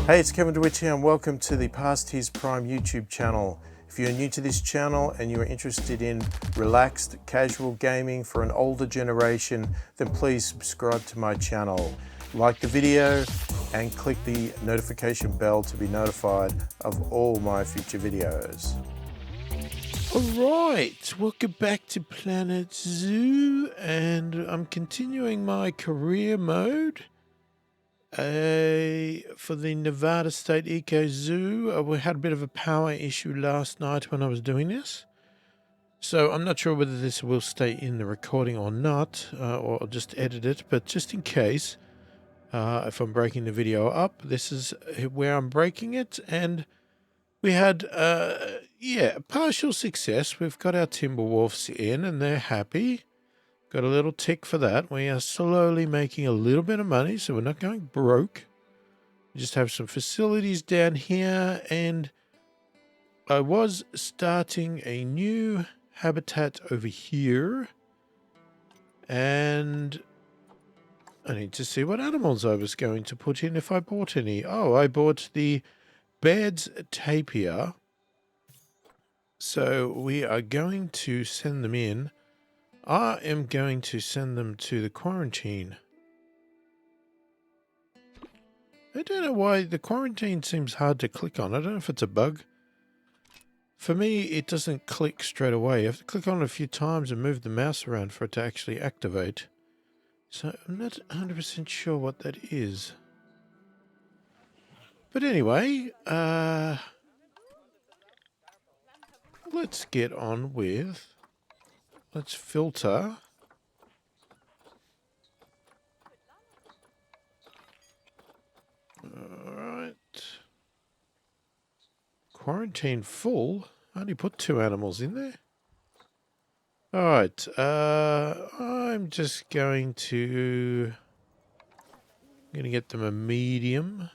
Hey, it's Kevin DeWitt here and welcome to the pasthisprime YouTube channel. If you're new to this channel and you're interested in relaxed, casual gaming for an older generation, then please subscribe to my channel. Like the video and click the notification bell to be notified of all my future videos. Alright, welcome back to Planet Zoo, and I'm continuing my career mode. For the Nevada State Eco Zoo. We had a bit of a power issue last night when I was doing this, so I'm not sure whether this will stay in the recording or not, or I'll just edit it, but just in case, if I'm breaking the video up, this is where I'm breaking it. And we had partial success. We've got our timber wolves in and they're happy. Got a little tick for that. We are slowly making a little bit of money, so we're not going broke. We just have some facilities down here, and I was starting a new habitat over here, and I need to see what animals I was going to put in if I bought any. Oh, I bought the Baird's tapir, so we are going to send them in. I am going to send them to the quarantine. I don't know why the quarantine seems hard to click on. I don't know if it's a bug. For me, it doesn't click straight away. You have to click on it a few times and move the mouse around for it to actually activate. So I'm not 100% sure what that is. But anyway, let's get on with... Let's filter. Alright. Quarantine full? I only put 2 animals in there. Alright, I'm just going to... get them a medium.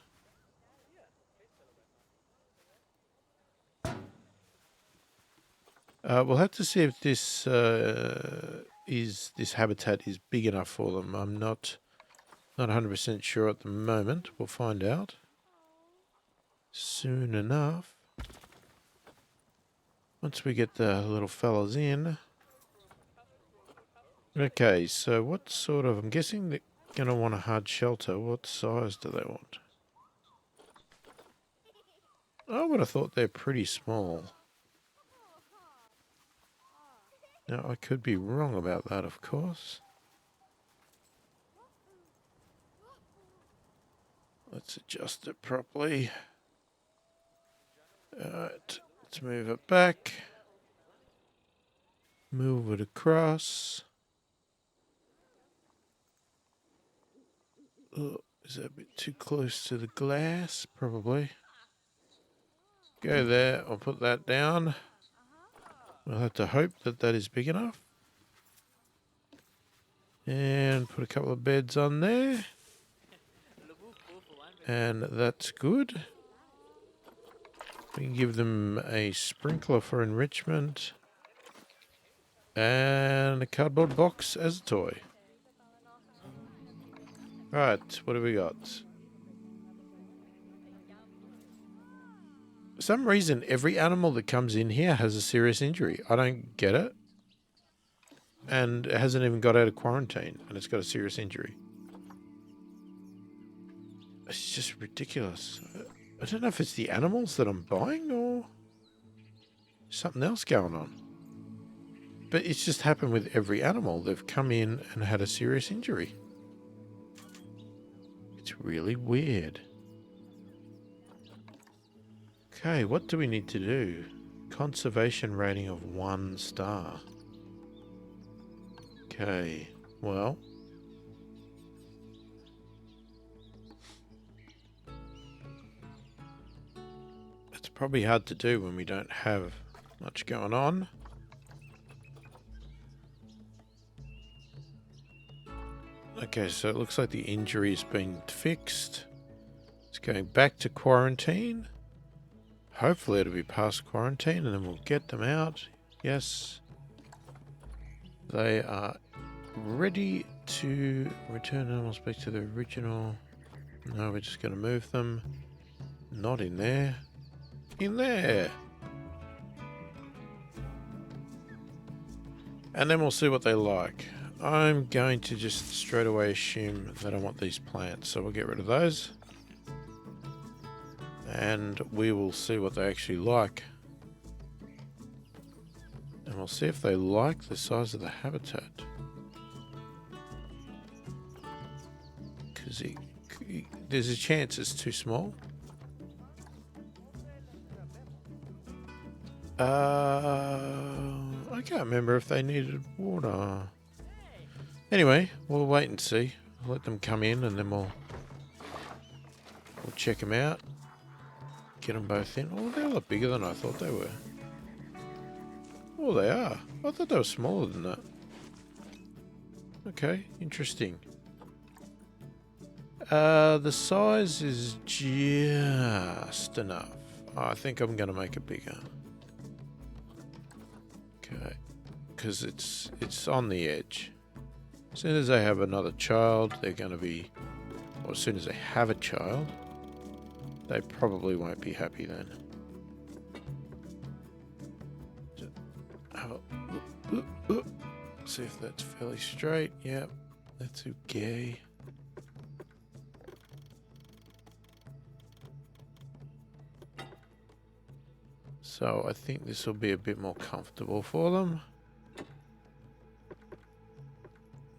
We'll have to see if this habitat is big enough for them. I'm not 100% sure at the moment. We'll find out soon enough. Once we get the little fellas in. Okay, so what sort of... I'm guessing they're going to want a hard shelter. What size do they want? I would have thought they're pretty small. Now, I could be wrong about that, of course. Let's adjust it properly. Alright, let's move it back. Move it across. Oh, is that a bit too close to the glass? Probably. Go there, I'll put that down. We'll have to hope that that is big enough. And put a couple of beds on there. And that's good. We can give them a sprinkler for enrichment. And a cardboard box as a toy. Right, what have we got? For some reason, every animal that comes in here has a serious injury. I don't get it. And it hasn't even got out of quarantine, and it's got a serious injury. It's just ridiculous. I don't know if it's the animals that I'm buying or something else going on. But it's just happened with every animal. They've come in and had a serious injury. It's really weird. Okay, what do we need to do? Conservation rating of 1 star. Okay, well. It's probably hard to do when we don't have much going on. Okay, so it looks like the injury's been fixed. It's going back to quarantine. Hopefully it'll be past quarantine and then we'll get them out. Yes. They are ready to return animals back to the original. No, we're just going to move them. Not in there. In there. And then we'll see what they like. I'm going to just straight away assume that I want these plants, so we'll get rid of those. And we will see what they actually like. And we'll see if they like the size of the habitat. Because there's a chance it's too small. I can't remember if they needed water. Anyway, we'll wait and see. We'll let them come in and then we'll check them out. Get them both in. Oh, they're a lot bigger than I thought they were. Oh, they are. I thought they were smaller than that. Okay, interesting. The size is just enough. I think I'm going to make it bigger. Okay, because it's on the edge. As soon as they have another child, they're going to be... Or as soon as they have a child, they probably won't be happy then. Just have a look. See if that's fairly straight. Yep, that's okay. So I think this will be a bit more comfortable for them.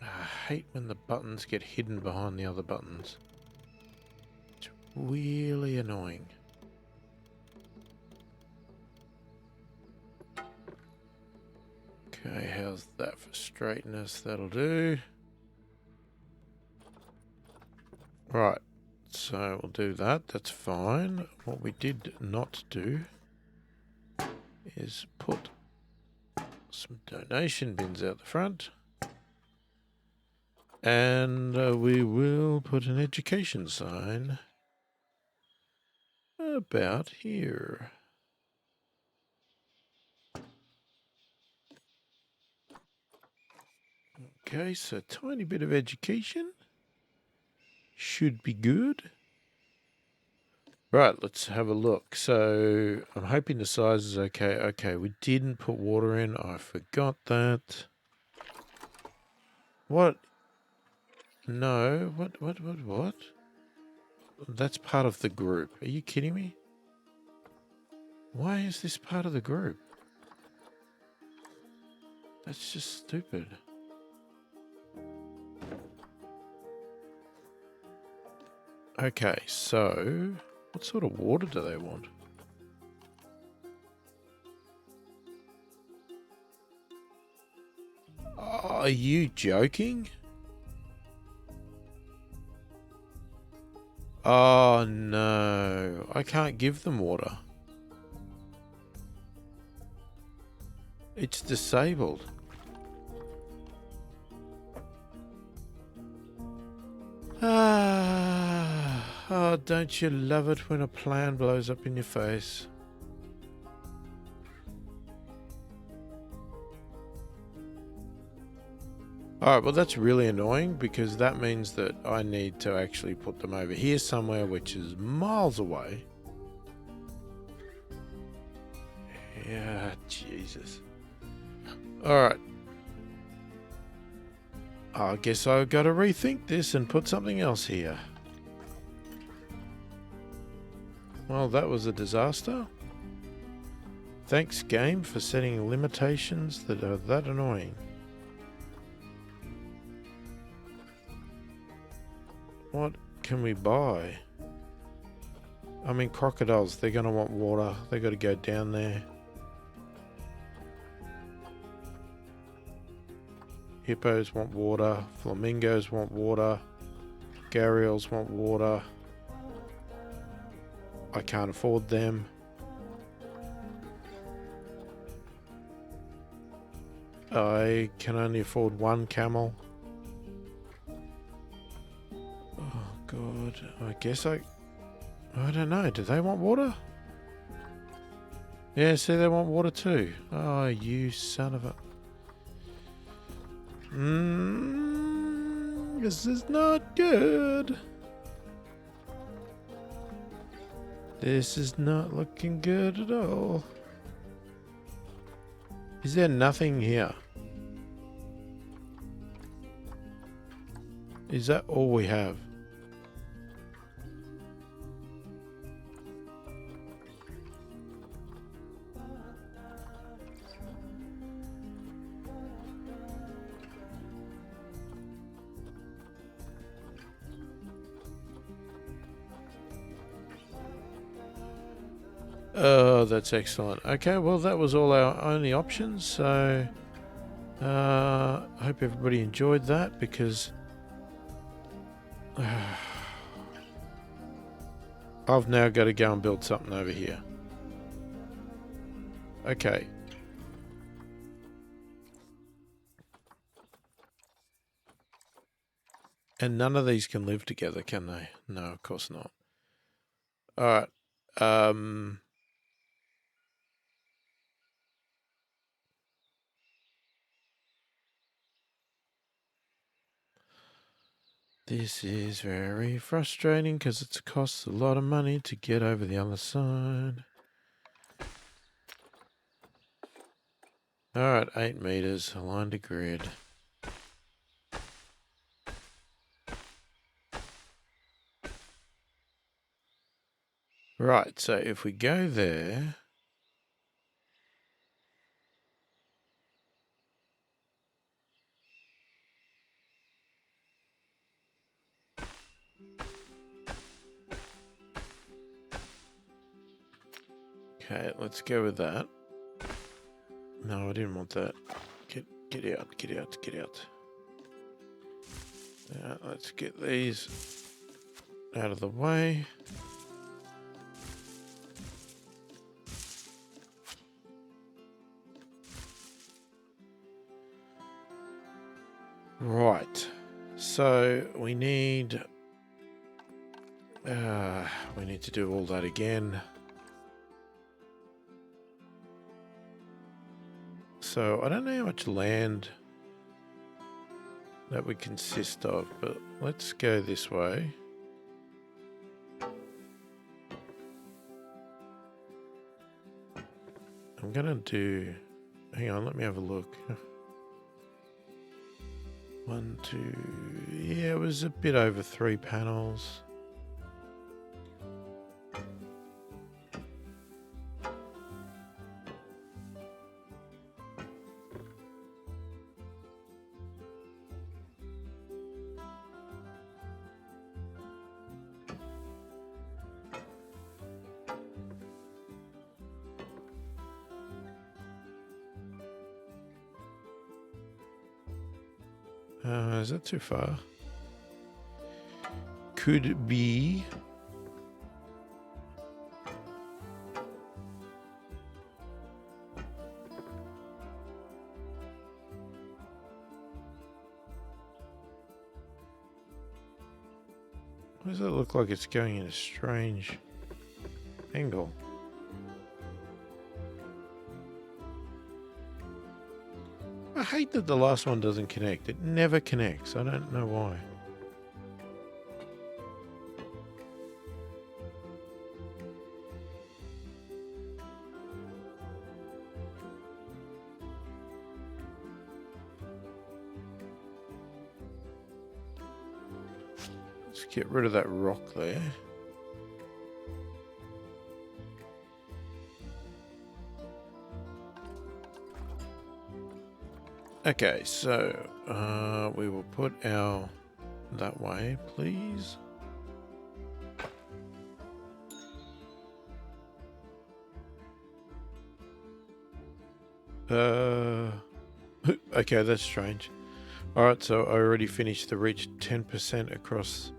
I hate when the buttons get hidden behind the other buttons. It's really annoying. Okay, how's that for straightness? That'll do. Right, so we'll do that. That's fine. What we did not do is put some donation bins out the front. And we will put an education sign about here. Okay, so a tiny bit of education should be good. Right, let's have a look. So I'm hoping the size is okay. Okay, we didn't put water in. I forgot that. What? No, what? That's part of the group. Are you kidding me? Why is this part of the group? That's just stupid. Okay, so what sort of water do they want? Oh, are you joking? Oh no, I can't give them water. It's disabled. Oh, don't you love it when a plan blows up in your face? Alright, well that's really annoying because that means that I need to actually put them over here somewhere which is miles away. Yeah, Jesus. Alright. I guess I've got to rethink this and put something else here. Well, that was a disaster. Thanks, game, for setting limitations that are that annoying. What can we buy? I mean, crocodiles, they're going to want water. They've got to go down there. Hippos want water. Flamingos want water. Gharials want water. I can't afford them. I can only afford one camel. Oh God, I guess I don't know. Do they want water? Yeah, see, they want water too. Oh, you son of a... This is not good. This is not looking good at all. Is there nothing here? Is that all we have? Oh, that's excellent. Okay, well, that was all our only options. So, I hope everybody enjoyed that because I've now got to go and build something over here. Okay. And none of these can live together, can they? No, of course not. All right. This is very frustrating because it costs a lot of money to get over the other side. All right, 8 meters, aligned to grid. Right, so if we go there... Okay, let's go with that. No, I didn't want that. Get out, get out, get out. Let's get these out of the way. Right, so we need to do all that again. So I don't know how much land that would consist of, but let's go this way. I'm gonna do, hang on, let me have a look. 1, 2, yeah, it was a bit over 3 panels. Is that too far? Could be. Why does it look like it's going in a strange angle? I hate that the last one doesn't connect. It never connects. I don't know why. Let's get rid of that rock there. Okay, so we will put our that way, please. Okay, that's strange. Alright, so I already finished the reach 10% across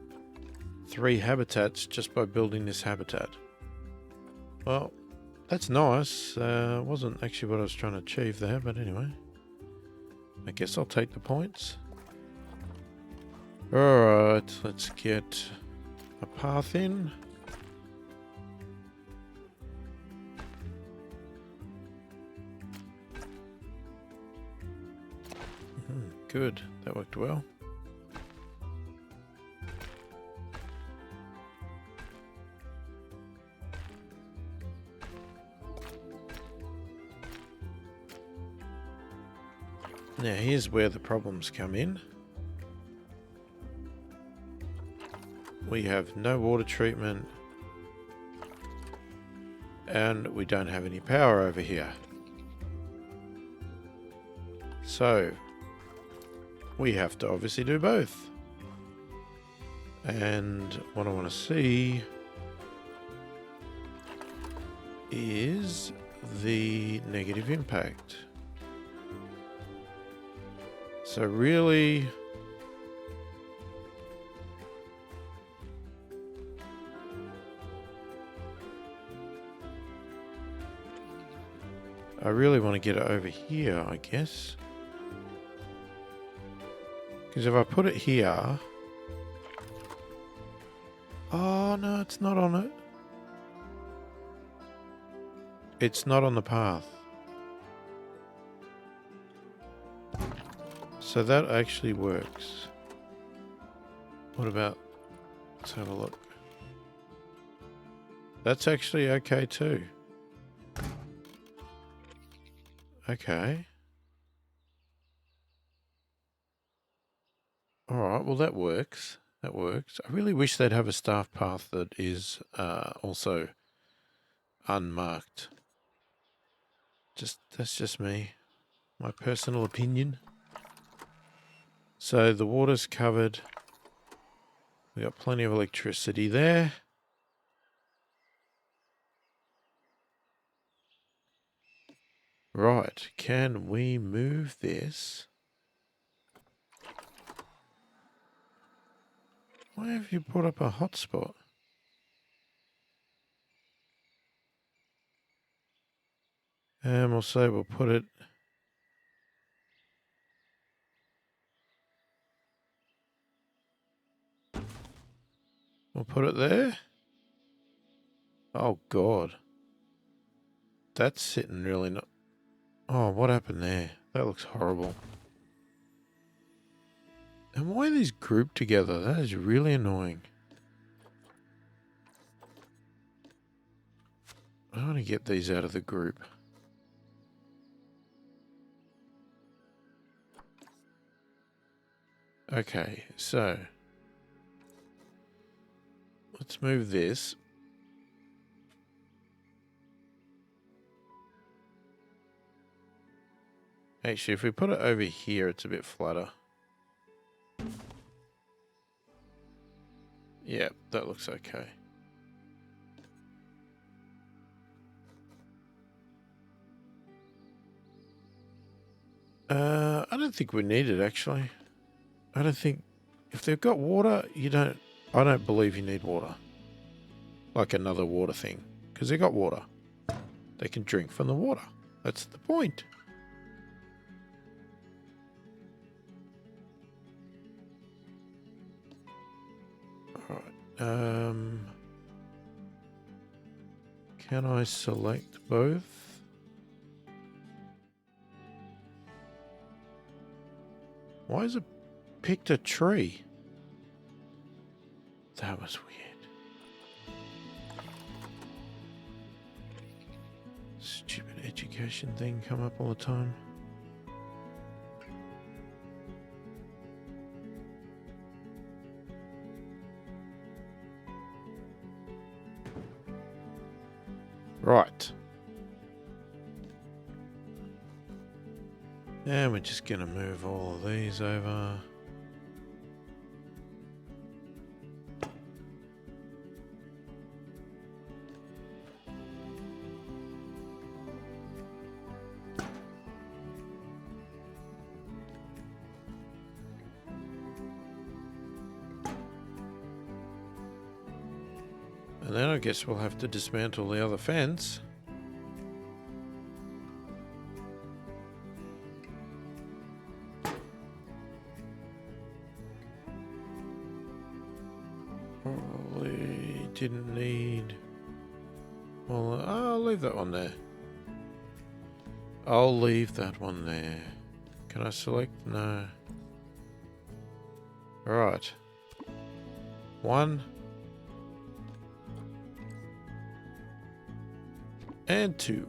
3 habitats just by building this habitat. Well, that's nice. Wasn't actually what I was trying to achieve there, but anyway. I guess I'll take the points. Alright, let's get a path in. Good, that worked well. Now here's where the problems come in. We have no water treatment. And we don't have any power over here. So we have to obviously do both. And what I want to see is the negative impact. So really, I really want to get it over here, I guess. Because if I put it here... Oh, no, it's not on it. It's not on the path. So that actually works. What about... Let's have a look. That's actually okay too. Okay. Alright, well that works. That works. I really wish they'd have a staff path that is also unmarked. That's just me. My personal opinion. So the water's covered. We got plenty of electricity there. Right, can we move this? Why have you put up a hotspot? And we'll say we'll put it... We'll put it there. Oh, God. That's sitting really not... Oh, what happened there? That looks horrible. And why are these grouped together? That is really annoying. I want to get these out of the group. Okay, so... Let's move this. Actually, if we put it over here, it's a bit flatter. Yeah, that looks okay. I don't think we need it, actually. I don't think... If they've got water, you don't... I don't believe you need water. Like another water thing. Because they've got water. They can drink from the water. That's the point. Alright. Can I select both? Why has it picked a tree? That was weird. Stupid education thing come up all the time. Right. And we're just going to move all of these over. And then I guess we'll have to dismantle the other fence. Probably didn't need... Well, I'll leave that one there. I'll leave that one there. Can I select? No. Right. 1. And 2.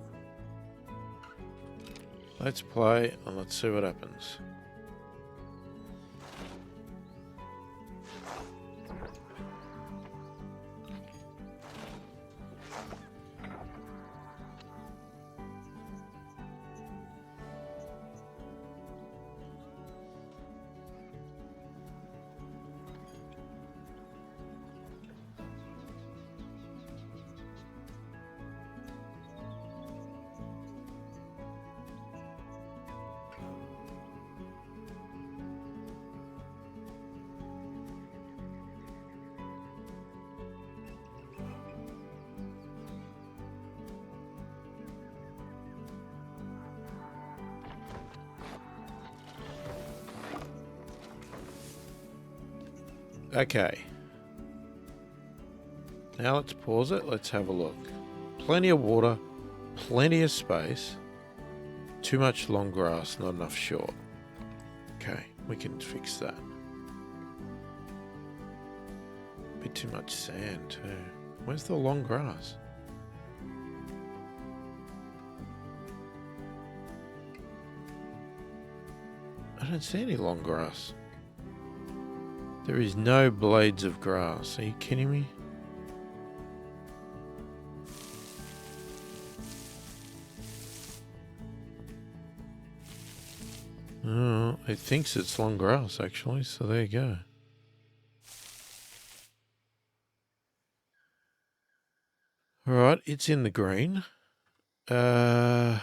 Let's play and let's see what happens. Okay. Now let's pause it. Let's have a look. Plenty of water, plenty of space. Too much long grass, not enough short. Okay, we can fix that. Bit too much sand too. Where's the long grass? I don't see any long grass. There is no blades of grass. Are you kidding me? Oh, it thinks it's long grass actually, so there you go. Alright, it's in the green. They're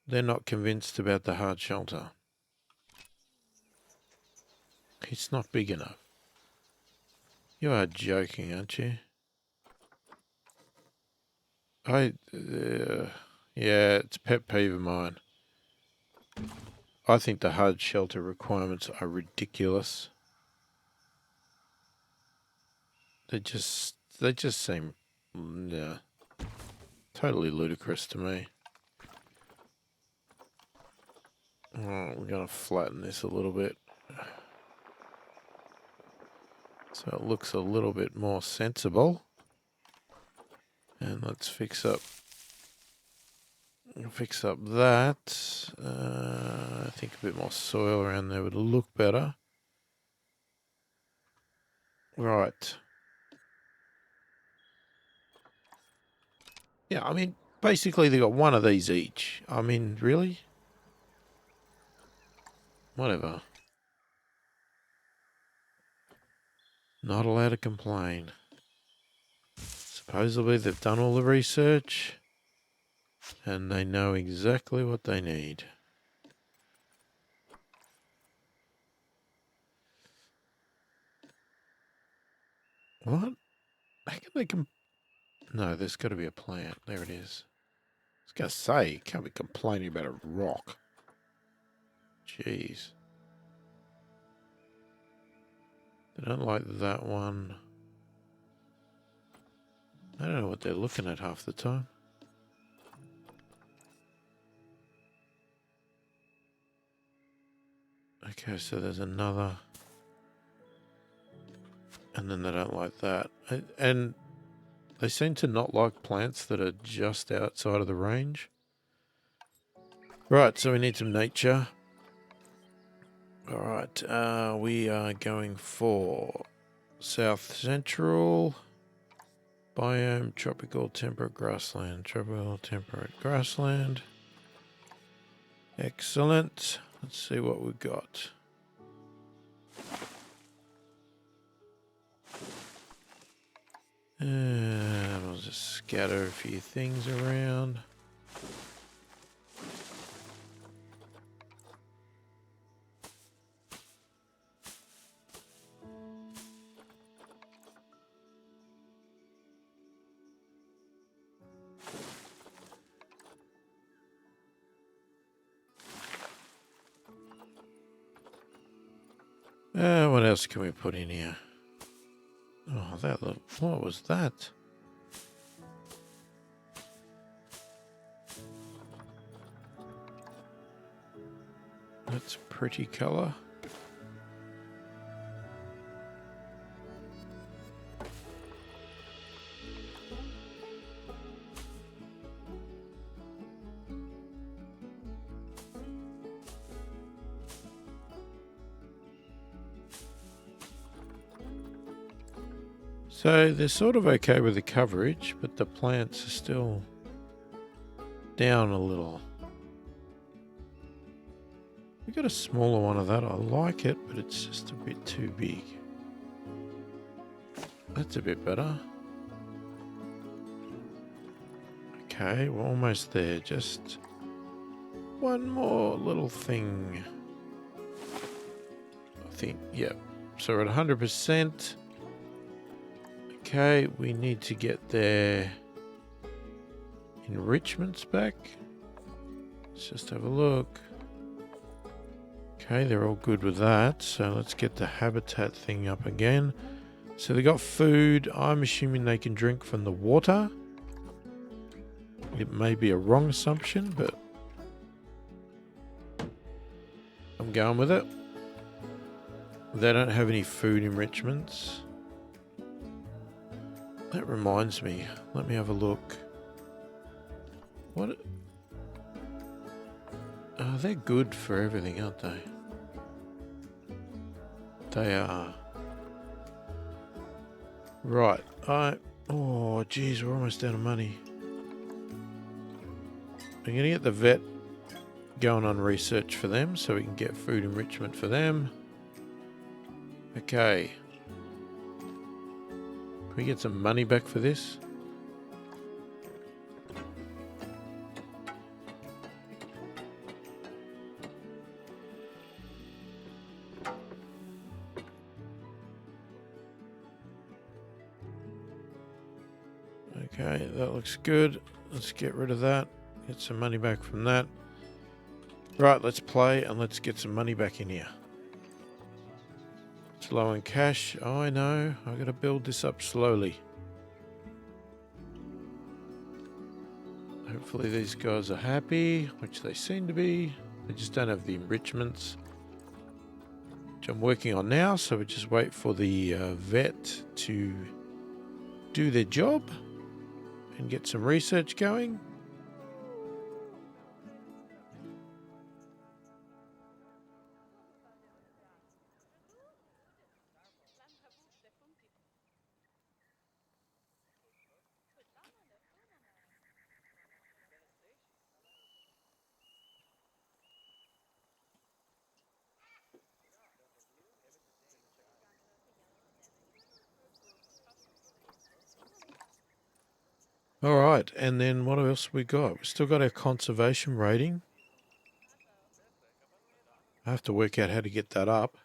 not convinced about the hard shelter. It's not big enough. You are joking, aren't you? Yeah, it's a pet peeve of mine. I think the hard shelter requirements are ridiculous. They just seem, yeah, totally ludicrous to me. Oh, we're going to flatten this a little bit. So it looks a little bit more sensible. And let's fix up that. I think a bit more soil around there would look better. Right. Yeah, I mean, basically they got one of these each. I mean, really? Whatever. Not allowed to complain. Supposedly they've done all the research and they know exactly what they need. What? How can they No, there's got to be a plant. There it is. I was going to say, you can't be complaining about a rock. Jeez. They don't like that one. I don't know what they're looking at half the time. Okay, so there's another. And then they don't like that. And they seem to not like plants that are just outside of the range. Right, so we need some nature. Alright, we are going for South Central biome, tropical temperate grassland. Tropical temperate grassland. Excellent. Let's see what we've got. And I'll just scatter a few things around. What else can we put in here? Oh, what was that? That's a pretty color. So they're sort of okay with the coverage, but the plants are still down a little. We got a smaller one of that. I like it, but it's just a bit too big. That's a bit better. Okay, we're almost there. Just one more little thing. I think, yeah. So we're at 100%. Okay, we need to get their enrichments back. Let's just have a look. Okay, they're all good with that. So let's get the habitat thing up again. So they got food. I'm assuming they can drink from the water. It may be a wrong assumption, but I'm going with it. They don't have any food enrichments. That reminds me. Let me have a look. What? Oh, they're good for everything, aren't they? They are. Right. Oh, geez, we're almost out of money. I'm going to get the vet going on research for them so we can get food enrichment for them. Okay. Can we get some money back for this? Okay, that looks good. Let's get rid of that. Get some money back from that. Right, let's play and let's get some money back in here. It's low in cash. Oh, I know. I've got to build this up slowly. Hopefully these guys are happy, which they seem to be. They just don't have the enrichments, which I'm working on now. So we just wait for the vet to do their job and get some research going. All right, and then what else we got? We still got our conservation rating. I have to work out how to get that up.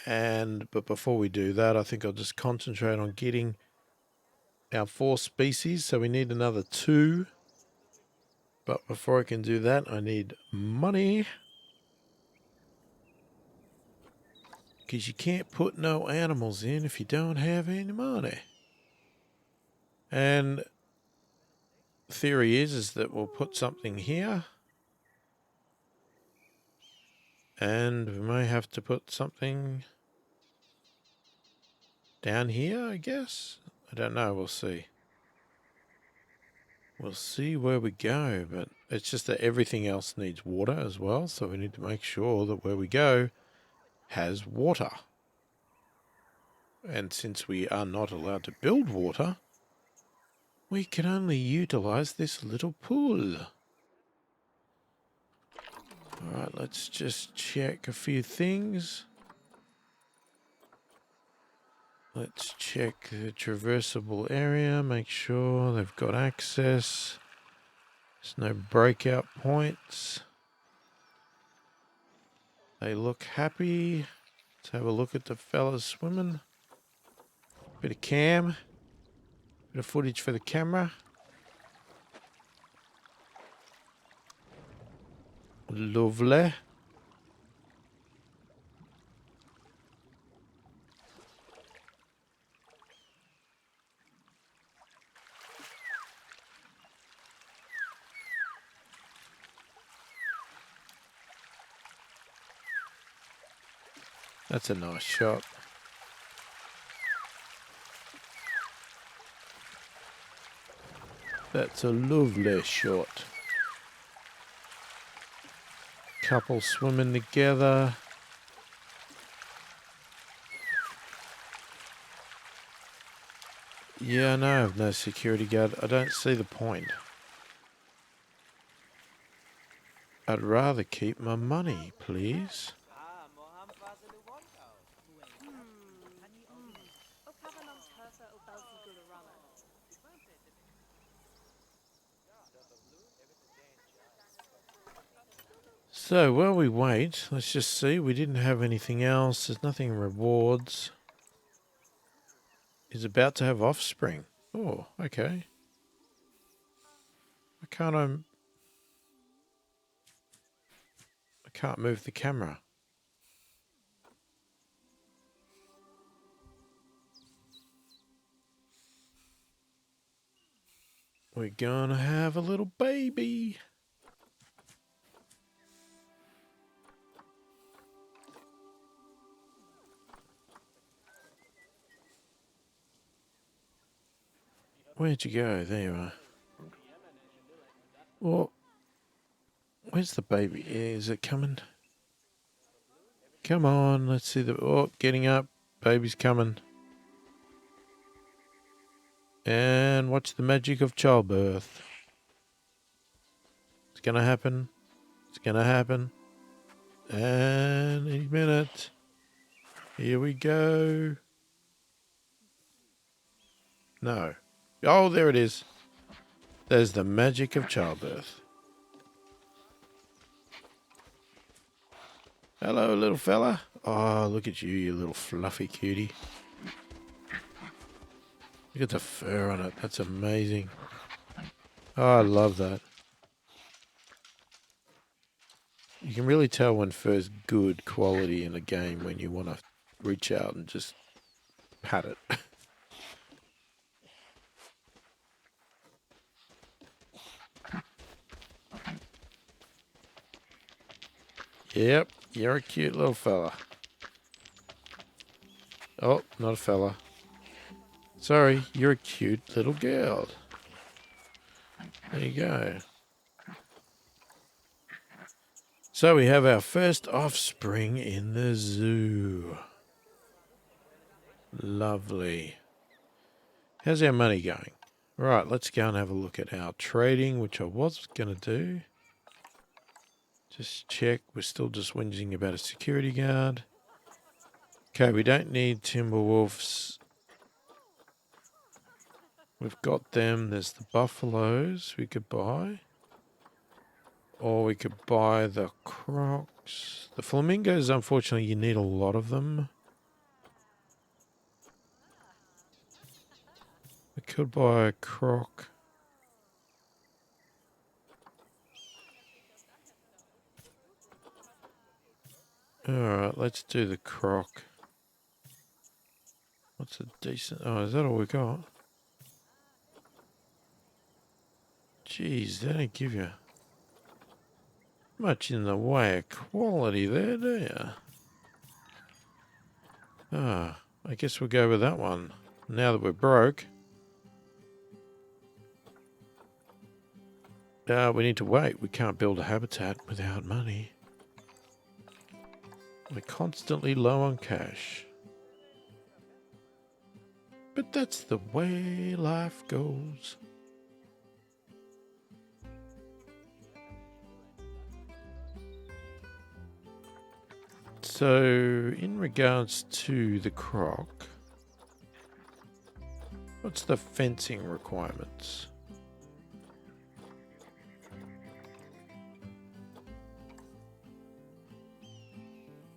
But before we do that, I think I'll just concentrate on getting our 4 species. So we need another 2. But before I can do that, I need money. Because you can't put no animals in if you don't have any money. And the theory is that we'll put something here. And we may have to put something down here, I guess. I don't know. We'll see. We'll see where we go. But it's just that everything else needs water as well. So we need to make sure that where we go has water. And since we are not allowed to build water, we can only utilize this little pool. Alright, let's just check a few things. Let's check the traversable area, make sure they've got access. There's no breakout points. They look happy. Let's have a look at the fellas swimming. Bit of cam. Bit of footage for the camera. Lovely. That's a nice shot. That's a lovely shot. Couple swimming together. Yeah, no, I have no security guard. I don't see the point. I'd rather keep my money, please. So, while we wait, let's just see. We didn't have anything else. There's nothing in rewards. Is about to have offspring. Oh, okay. I can't move the camera. We're gonna have a little baby. Where'd you go? There you are. Well, where's the baby? Is it coming? Come on, let's see the... Oh, getting up. Baby's coming. And watch the magic of childbirth. It's gonna happen. It's gonna happen. And any minute. Here we go. No. Oh, there it is. There's the magic of childbirth. Hello, little fella. Oh, look at you, you little fluffy cutie. Look at the fur on it. That's amazing. Oh, I love that. You can really tell when fur's good quality in a game when you want to reach out and just pat it. Yep, you're a cute little fella. Oh, not a fella. Sorry, you're a cute little girl. There you go. So we have our first offspring in the zoo. Lovely. How's our money going? Right, let's go and have a look at our trading, which I was going to do. Just check. We're still just whinging about a security guard. Okay, we don't need timber wolves. We've got them. There's the buffaloes we could buy. Or we could buy the crocs. The flamingos, unfortunately, you need a lot of them. We could buy a croc. Alright, let's do the croc. What's a decent... Oh, is that all we got? Jeez, they don't give you much in the way of quality there, do you? Ah, I guess we'll go with that one. Now that we're broke. We need to wait. We can't build a habitat without money. We're constantly low on cash. But that's the way life goes. So, in regards to the croc, what's the fencing requirements?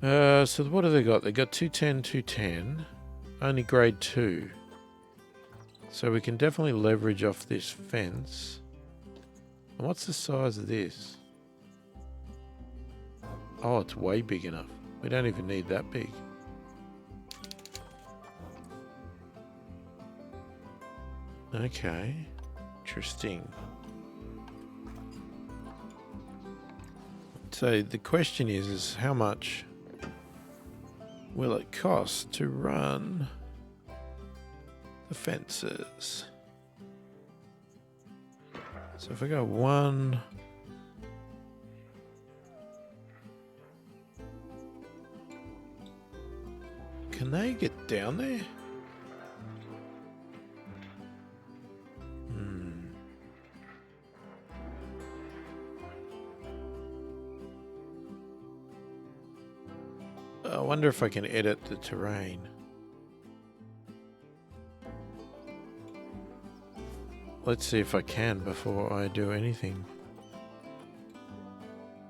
So what have they got? They got 210, 210, only grade 2. So we can definitely leverage off this fence. And what's the size of this? Oh, it's way big enough. We don't even need that big. Okay. Interesting. So the question is how much will it cost to run the fences? So if I go 1... Can they get down there? I wonder if I can edit the terrain. Let's see if I can before I do anything.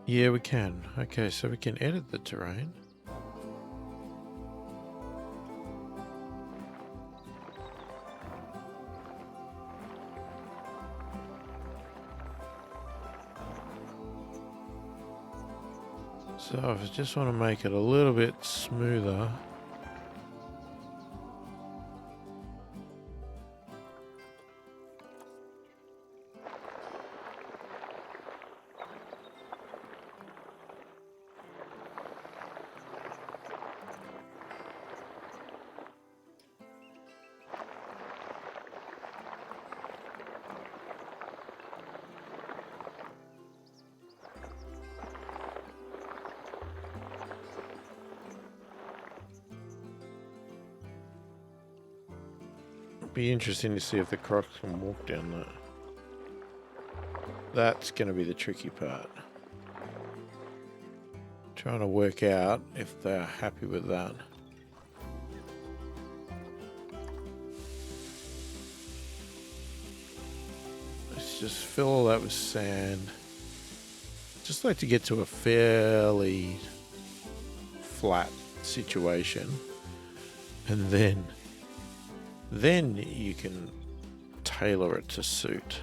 Yeah, we can. Okay, so we can edit the terrain. So I just want to make it a little bit smoother. Be interesting to see if the crocs can walk down there. That's going to be the tricky part. Trying to work out if they're happy with that. Let's just fill all that with sand. Just like to get to a fairly flat situation, and then you can tailor it to suit.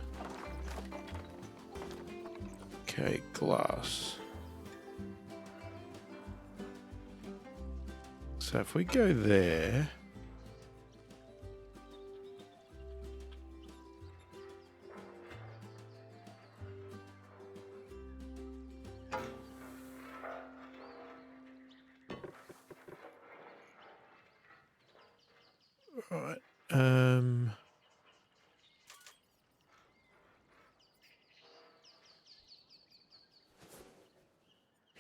Okay, glass. So if we go there, right,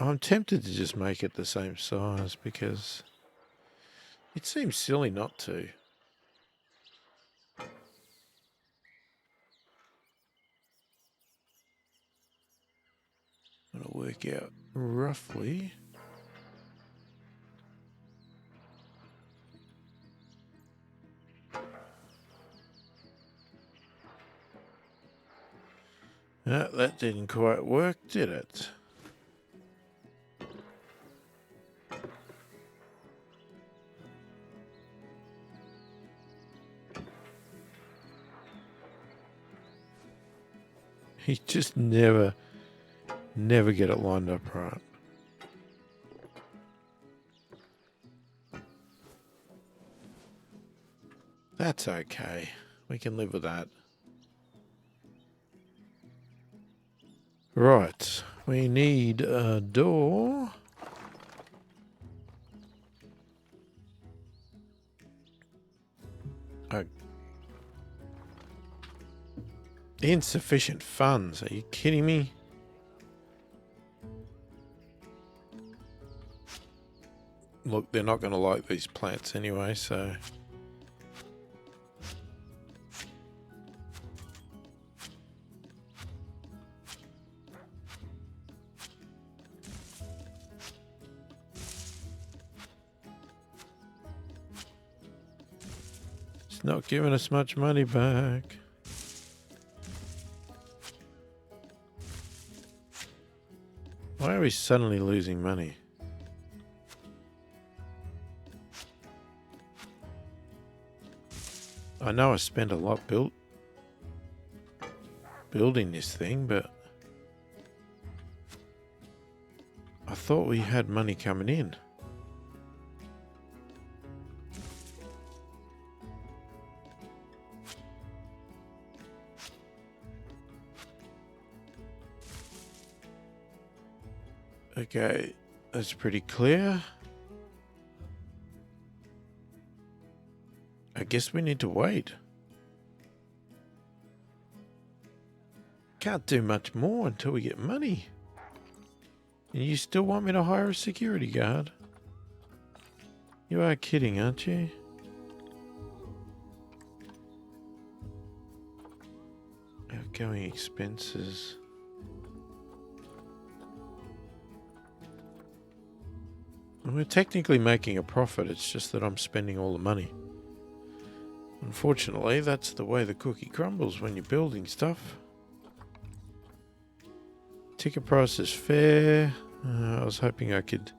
I'm tempted to just make it the same size because it seems silly not to. I'm gonna work out roughly. That didn't quite work, did it? You just never get it lined up right. That's okay. We can live with that. Right. We need a door. Insufficient funds. Are you kidding me? Look, they're not going to like these plants anyway, so... It's not giving us much money back. Why are we suddenly losing money? I know I spent a lot building this thing, but I thought we had money coming in. Okay, that's pretty clear. I guess we need to wait. Can't do much more until we get money. And you still want me to hire a security guard? You are kidding, aren't you? Outgoing expenses. We're technically making a profit, it's just that I'm spending all the money. Unfortunately, that's the way the cookie crumbles when you're building stuff. Ticket price is fair. I was hoping I could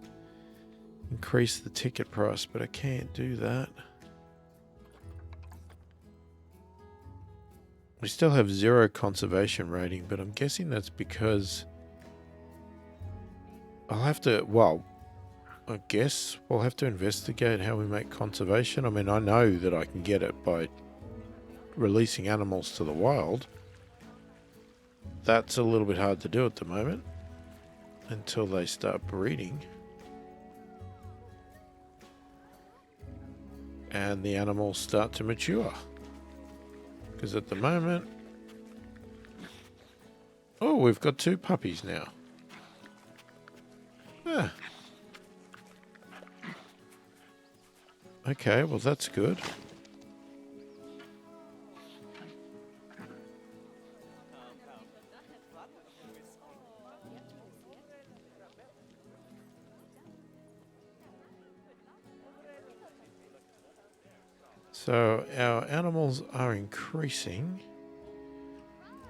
increase the ticket price, but I can't do that. We still have 0 conservation rating, but I'm guessing that's because I'll have to, well, I guess we'll have to investigate how we make conservation. I mean, I know that I can get it by releasing animals to the wild. That's a little bit hard to do at the moment until they start breeding. And the animals start to mature. Because at the moment... Oh, we've got 2 puppies now. Ah. Okay, well that's good. So our animals are increasing.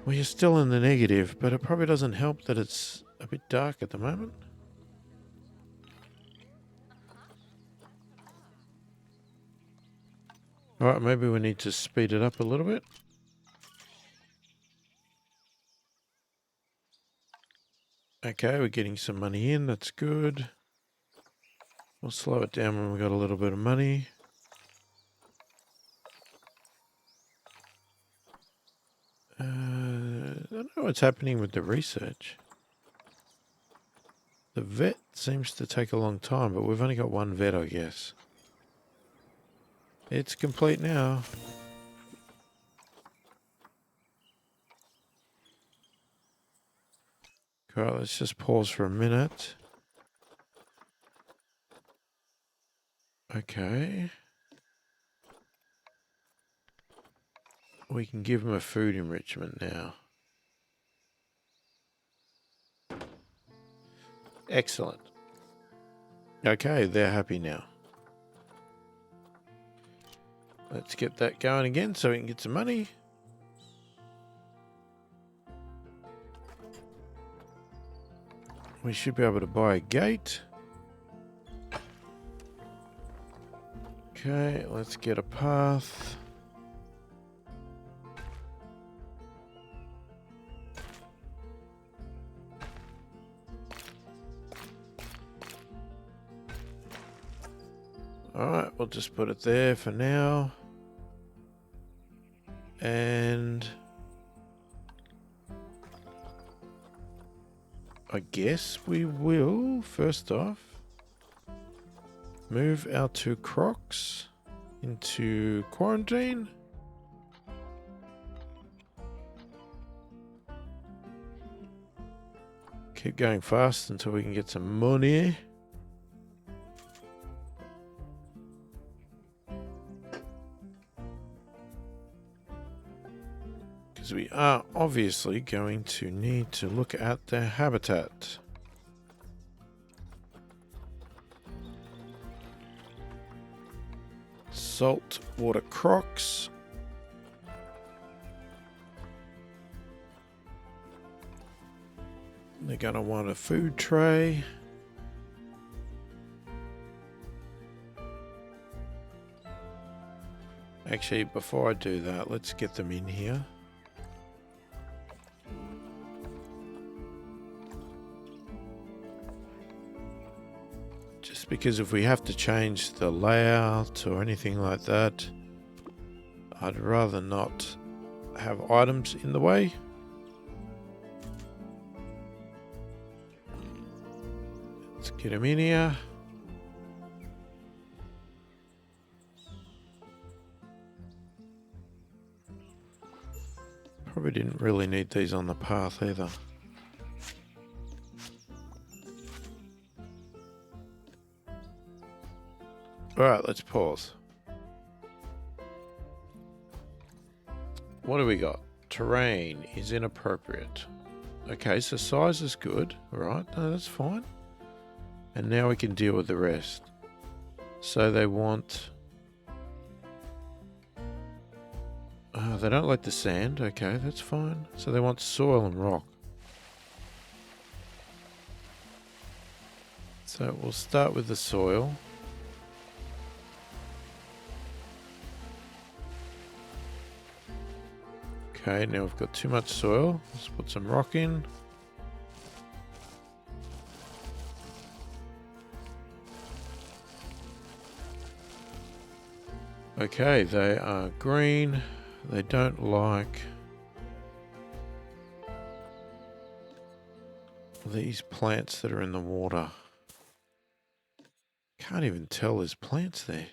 We are still in the negative, but it probably doesn't help that it's a bit dark at the moment. Alright, maybe we need to speed it up a little bit. Okay, we're getting some money in, that's good. We'll slow it down when we've got a little bit of money. I don't know what's happening with the research. The vet seems to take a long time, but we've only got one vet, I guess. It's complete now. Alright, let's just pause for a minute. Okay. We can give them a food enrichment now. Excellent. Okay, they're happy now. Let's get that going again so we can get some money. We should be able to buy a gate. Okay, let's get a path. Alright, we'll just put it there for now. And I guess we will, first off, move our 2 crocs into quarantine. Keep going fast until we can get some money. Because we are obviously going to need to look at their habitat. Saltwater crocs. They're going to want a food tray. Actually, before I do that, let's get them in here. Just because if we have to change the layout or anything like that, I'd rather not have items in the way. Let's get them in here. Probably didn't really need these on the path either. Alright, let's pause. What do we got? Terrain is inappropriate. Okay, so size is good. Alright, no, that's fine. And now we can deal with the rest. So they want... they don't like the sand. Okay, that's fine. So they want soil and rock. So we'll start with the soil. Okay, now we've got too much soil. Let's put some rock in. Okay, they are green. They don't like these plants that are in the water. Can't even tell there's plants there.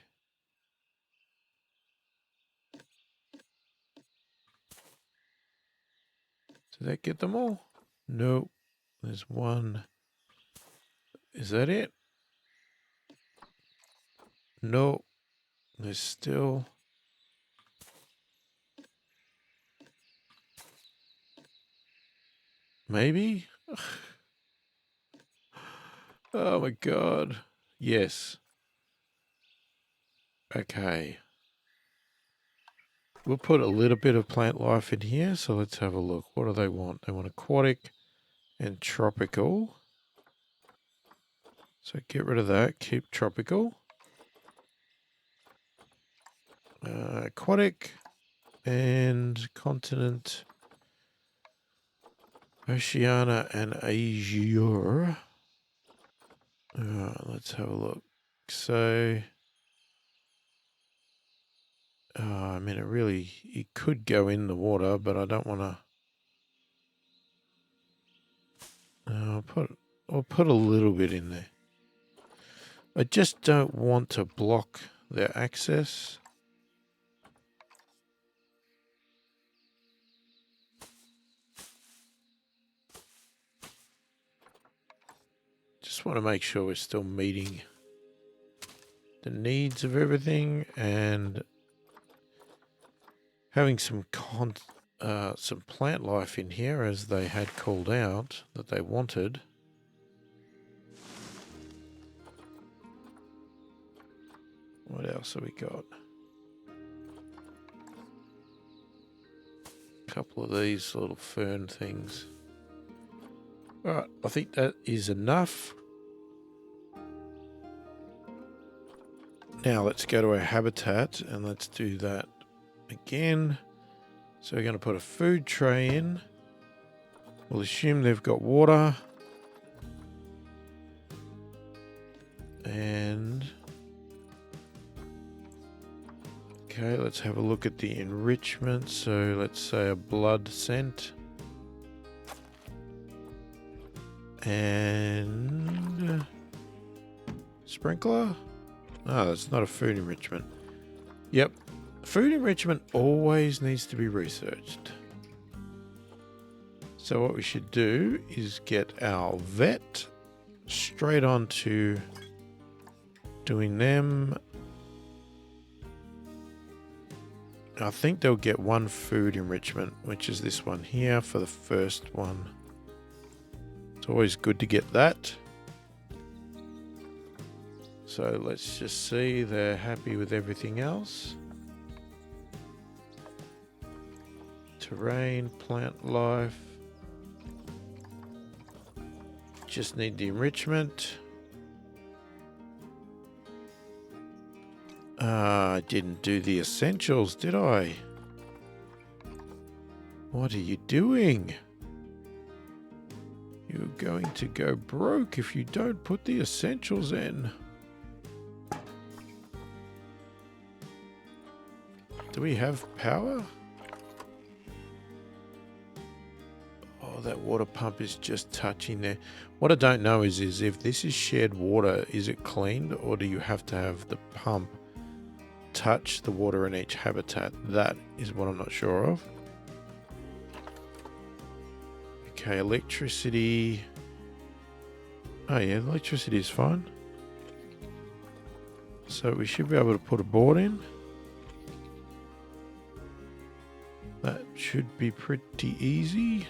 Did that get them all? Nope. There's one. Is that it? Nope. There's still... Maybe? Oh my god. Yes. Okay. We'll put a little bit of plant life in here. So let's have a look. What do they want? They want aquatic and tropical. So get rid of that. Keep tropical. Aquatic and continent. Oceania and Asia. Let's have a look. So, I mean, it could go in the water, but I don't want to. I'll put a little bit in there. I just don't want to block their access. Just want to make sure we're still meeting the needs of everything and having some plant life in here as they had called out that they wanted. What else have we got? A couple of these little fern things. All right, I think that is enough. Now let's go to our habitat and let's do that again. So we're going to put a food tray in. We'll assume they've got water. And okay, let's have a look at the enrichment. So let's say a blood scent. And sprinkler. Oh, that's not a food enrichment. Yep. Food enrichment always needs to be researched. So what we should do is get our vet straight on to doing them. I think they'll get one food enrichment, which is this one here for the first one. It's always good to get that. So let's just see they're happy with everything else. Terrain, plant life. Just need the enrichment. I didn't do the essentials, did I? What are you doing? You're going to go broke if you don't put the essentials in. Do we have power? Oh, that water pump is just touching there. What I don't know is if this is shared water, is it cleaned or do you have to have the pump touch the water in each habitat? That is what I'm not sure of. Okay, electricity. Oh yeah, electricity is fine. So we should be able to put a board in. That should be pretty easy.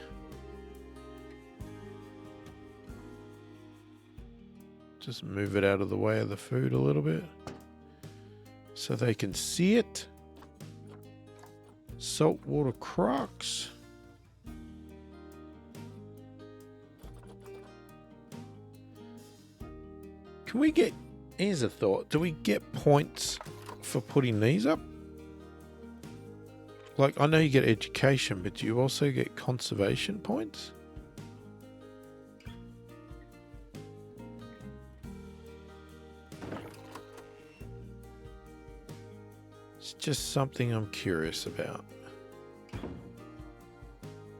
Just move it out of the way of the food a little bit so they can see it. Saltwater crocs. Can we get, here's a thought, do we get points for putting these up? Like, I know you get education, but do you also get conservation points? It's just something I'm curious about.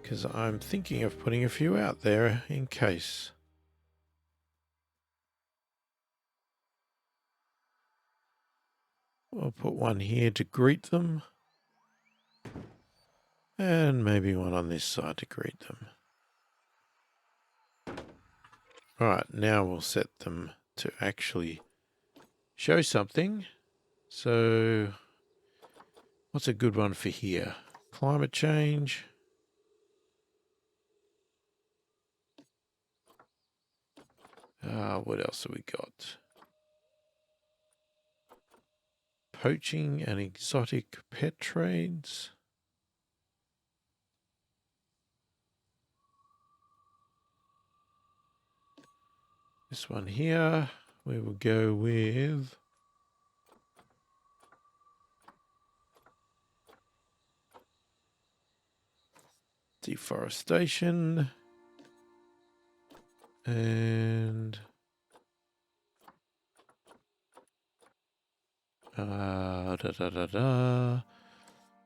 Because I'm thinking of putting a few out there in case. I'll put one here to greet them. And maybe one on this side to greet them. Alright, now we'll set them to actually show something. So, what's a good one for here? Climate change. What else have we got? poaching and exotic pet trades. This one here, we will go with deforestation and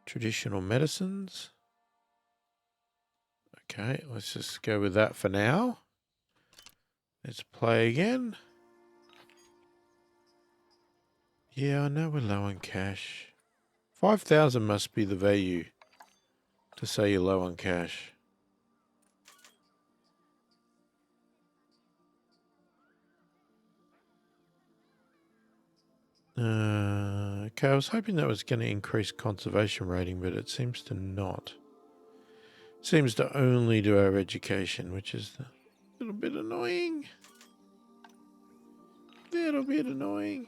traditional medicines. Okay, let's just go with that for now. Let's play again. Yeah, I know we're low on cash. 5,000 must be the value to say you're low on cash. Okay, I was hoping that was going to increase conservation rating, but it seems to not. Seems to only do our education, which is a little bit annoying. Little bit annoying.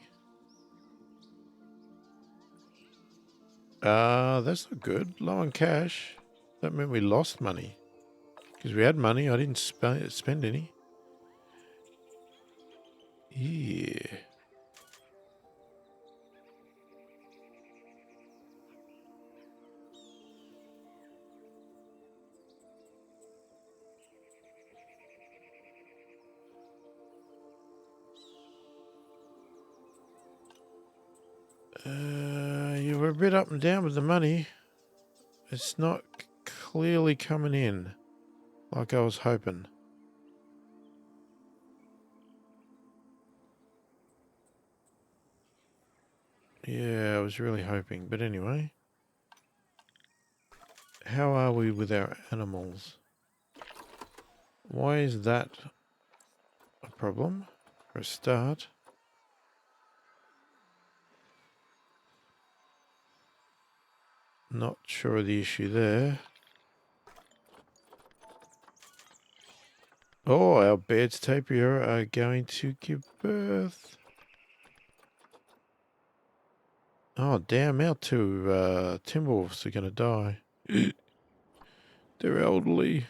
That's not good. Low on cash. That meant we lost money. Because we had money, I didn't spend any. Yeah. You were a bit up and down with the money. It's not clearly coming in like I was hoping. Yeah, I was really hoping. But anyway. How are we with our animals? Why is that a problem? For a start. Not sure of the issue there. Oh, our Baird's tapir are going to give birth. Oh, damn, our two Timberwolves are going to die. They're elderly.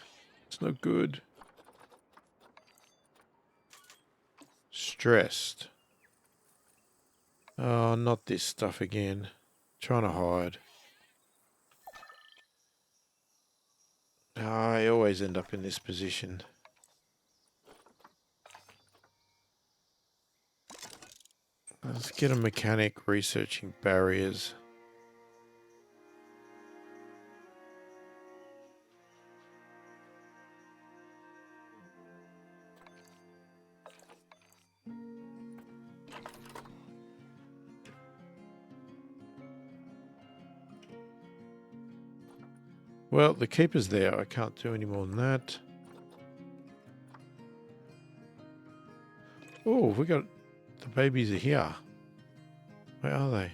It's not good. Stressed. Oh, not this stuff again. Trying to hide. Oh, I always end up in this position. Let's get a mechanic researching barriers. Well, the keeper's there. I can't do any more than that. Oh, we got... The babies are here. Where are they?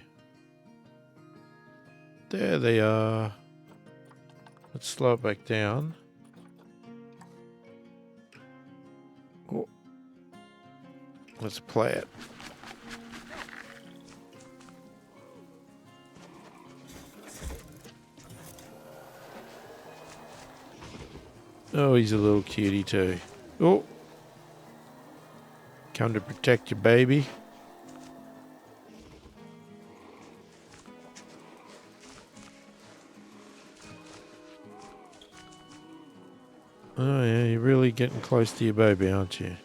There they are. Let's slow it back down. Oh. Let's play it. Oh, he's a little cutie too. Oh. Come to protect your baby. Oh yeah, you're really getting close to your baby, aren't you?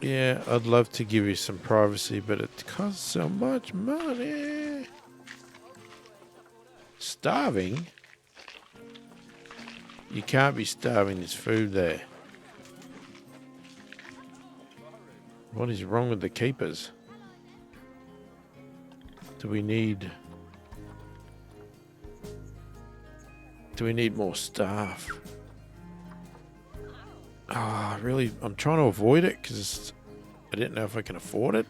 Yeah, I'd love to give you some privacy, but it costs so much money. Starving? You can't be starving. There's food there. What is wrong with the keepers? Do we need more staff? Really, I'm trying to avoid it because I didn't know if I can afford it.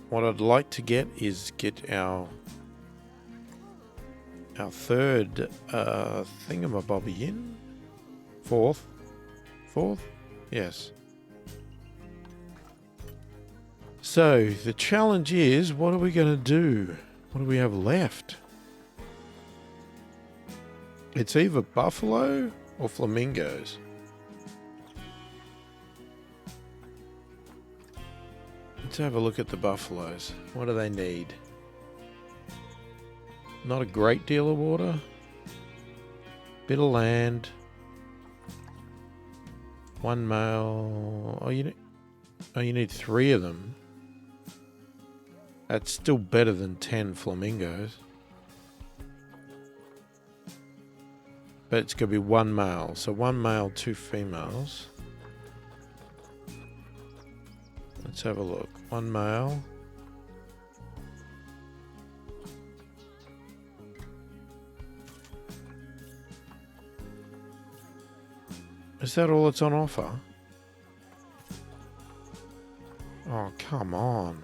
What I'd like to get is get our third thingamabobby in. Fourth? Fourth? Yes. So, the challenge is, what are we going to do? What do we have left? It's either buffalo or flamingos. Let's have a look at the buffaloes. What do they need? Not a great deal of water. Bit of land. One male. Oh, you need 3 of them. That's still better than 10 flamingos. But it's going to be 1 male. So 1 male, 2 females. Let's have a look. 1 male. Is that all that's on offer? Oh, come on.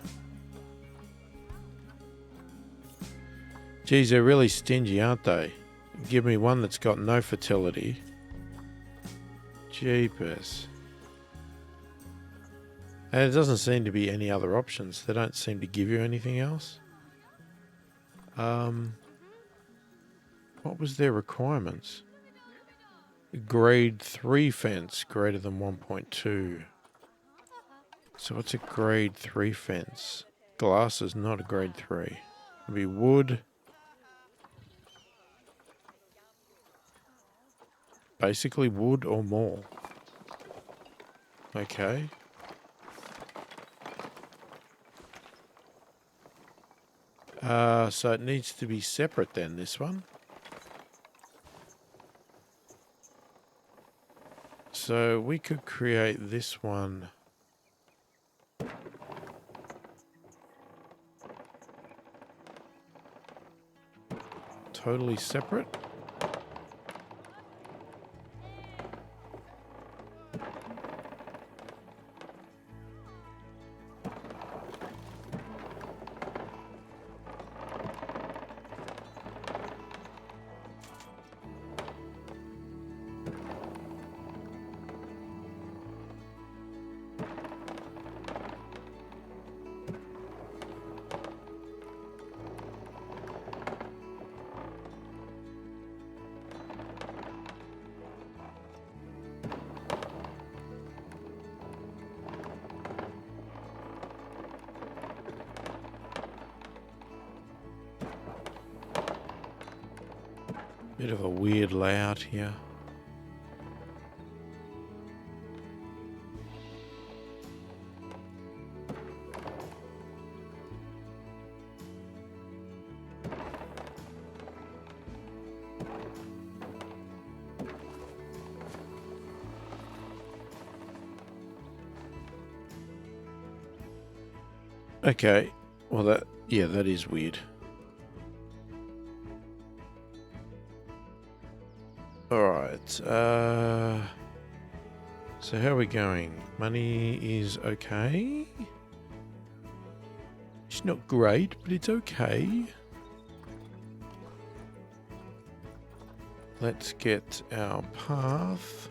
Geez, they're really stingy, aren't they? Give me one that's got no fertility. Jeepers. And it doesn't seem to be any other options. They don't seem to give you anything else. What was their requirements? Grade 3 fence greater than 1.2. So what's a grade 3 fence? Glass is not a grade 3. It'd be wood. Basically wood or more. Okay. So it needs to be separate then, this one. So we could create this one. Totally separate. Bit of a weird layout here. Okay, well that is weird. Alright, so how are we going? Money is okay. It's not great, but it's okay. Let's get our path.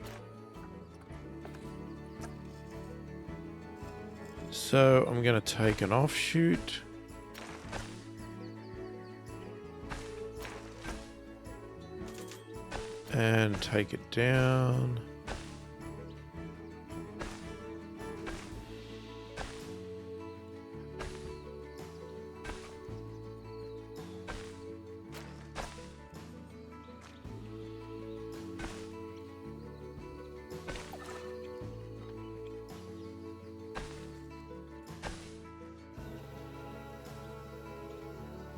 So I'm going to take an offshoot. And take it down.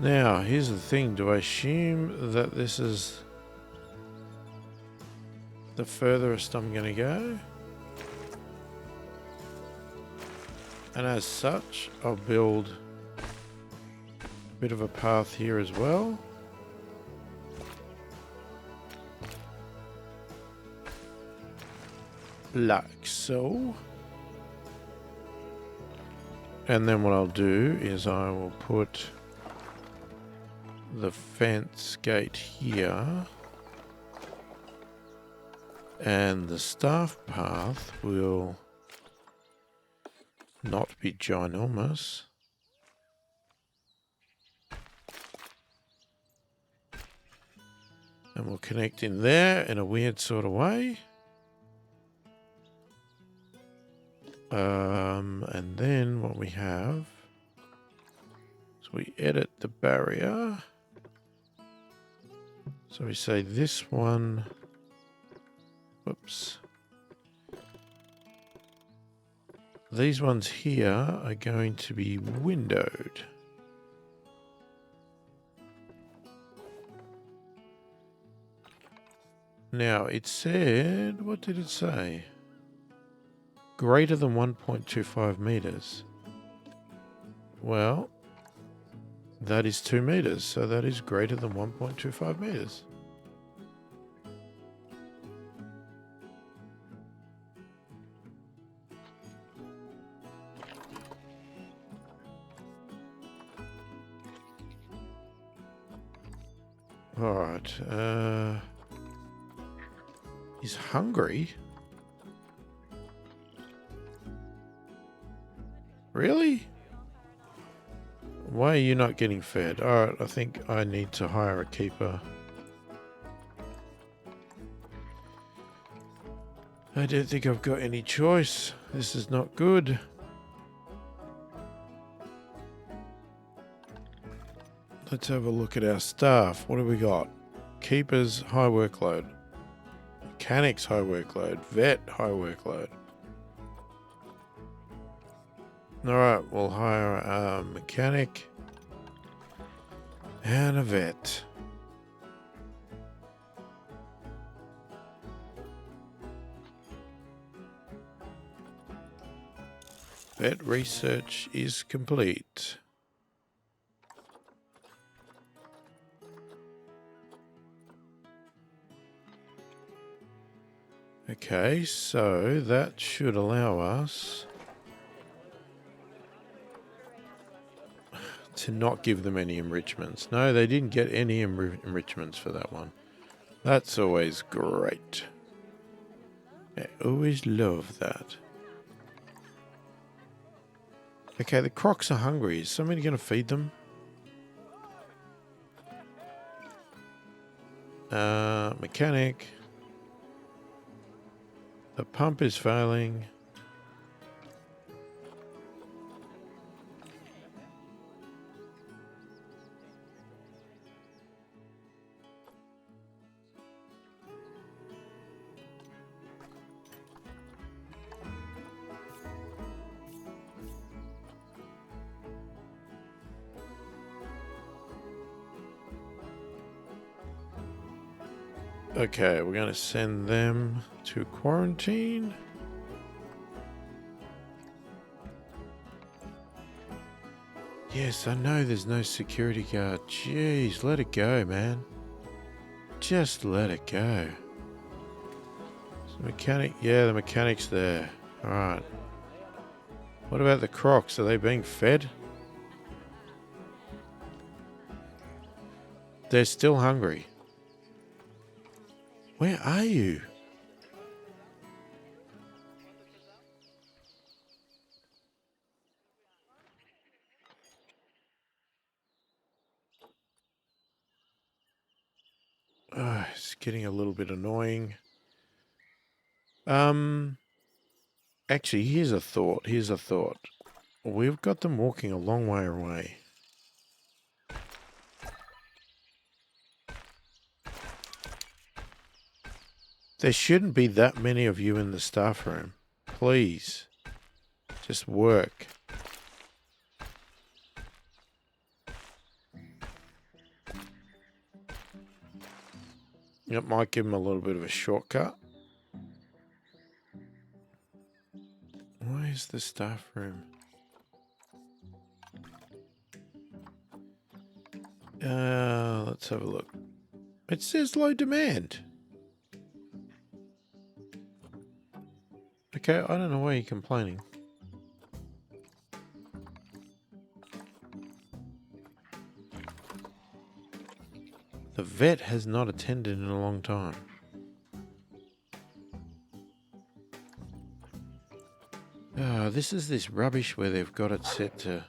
Now, here's the thing. Do I assume that this is the furthest I'm going to go? And as such, I'll build a bit of a path here as well. Like so. And then what I'll do is I will put the fence gate here. And the staff path will not be ginormous. And we'll connect in there in a weird sort of way. And then what we have is we edit the barrier. So we say this one, whoops. These ones here are going to be windowed. Now it said, what did it say? Greater than 1.25 meters. Well, that is 2 meters, so that is greater than 1.25 meters. All right. He's hungry. Really? Why are you not getting fed? All right, I think I need to hire a keeper. I don't think I've got any choice. This is not good. Let's have a look at our staff. What have we got? Keepers, high workload. Mechanics, high workload. Vet, high workload. Alright, we'll hire a mechanic and a vet. Vet research is complete. Okay, so that should allow us to not give them any enrichments. No, they didn't get any enrichments for that one. That's always great. I always love that. Okay, the crocs are hungry. Is somebody going to feed them? Mechanic. The pump is failing. Okay, we're going to send them to quarantine. Yes, I know there's no security guard. Jeez, let it go, man. Just let it go. So mechanic, yeah, the mechanic's there. Alright. What about the crocs? Are they being fed? They're still hungry. Where are you? It's getting a little bit annoying. Actually, here's a thought. We've got them walking a long way away. There shouldn't be that many of you in the staff room. Please. Just work. It might give them a little bit of a shortcut. Where's the staff room? Let's have a look. It says low demand. Okay, I don't know why you're complaining. The vet has not attended in a long time. This is this rubbish where they've got it set to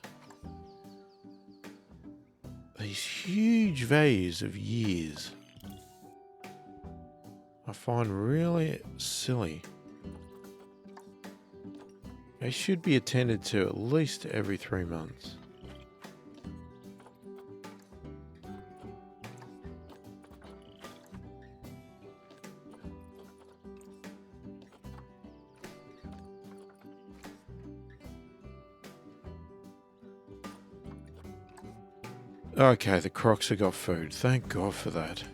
these huge values of years. I find really silly. They should be attended to at least every 3 months. Okay, the crocs have got food. Thank God for that.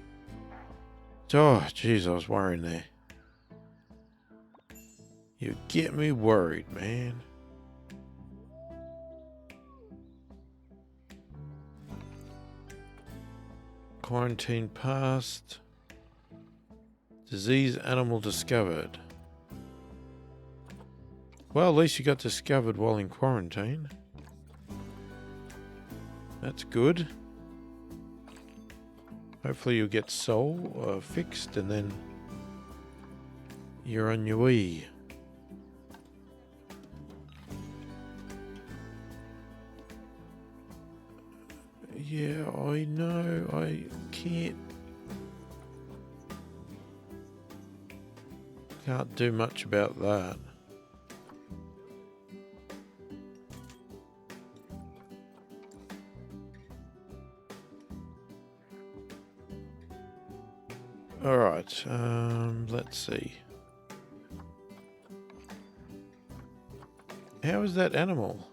Oh, jeez, I was worrying there. You get me worried, man. Quarantine passed. Disease animal discovered. Well, at least you got discovered while in quarantine. That's good. Hopefully you'll get soul fixed and then you're on your way. Yeah, I know. I can't do much about that. All right. Let's see. How is that animal?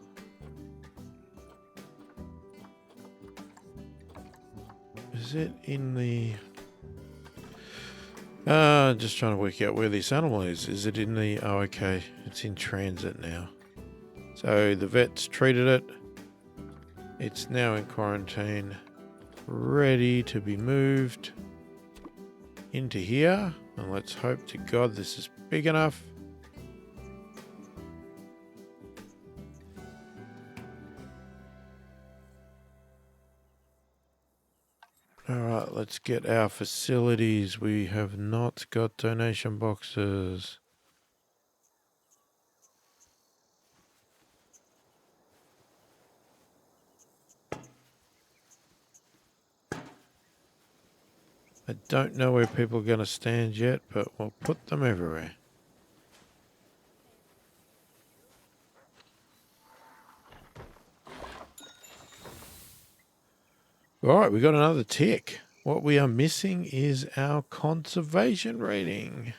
Is it in the... just trying to work out where this animal is. Is it in the... Oh, okay. It's in transit now. So the vet's treated it. It's now in quarantine. Ready to be moved into here. And let's hope to God this is big enough. Alright, let's get our facilities. We have not got donation boxes. I don't know where people are going to stand yet, but we'll put them everywhere. Alright, we got another tick. What we are missing is our conservation rating.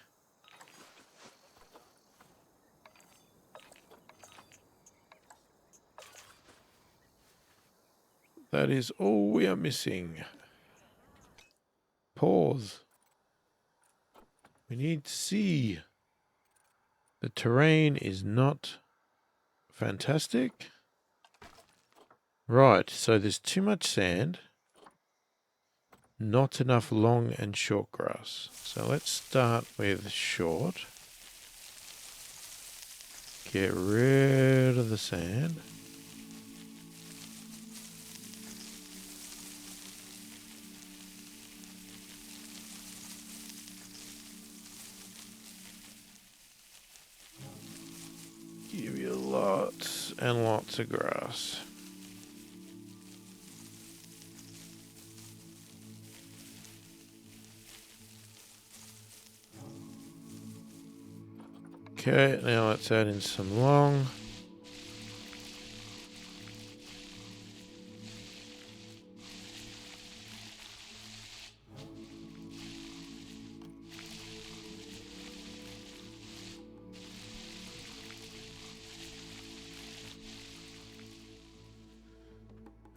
That is all we are missing. Pause. We need to see. The terrain is not fantastic. Right, so there's too much sand. Not enough long and short grass. So let's start with short. Get rid of the sand. Give you lots and lots of grass. Okay, now let's add in some long.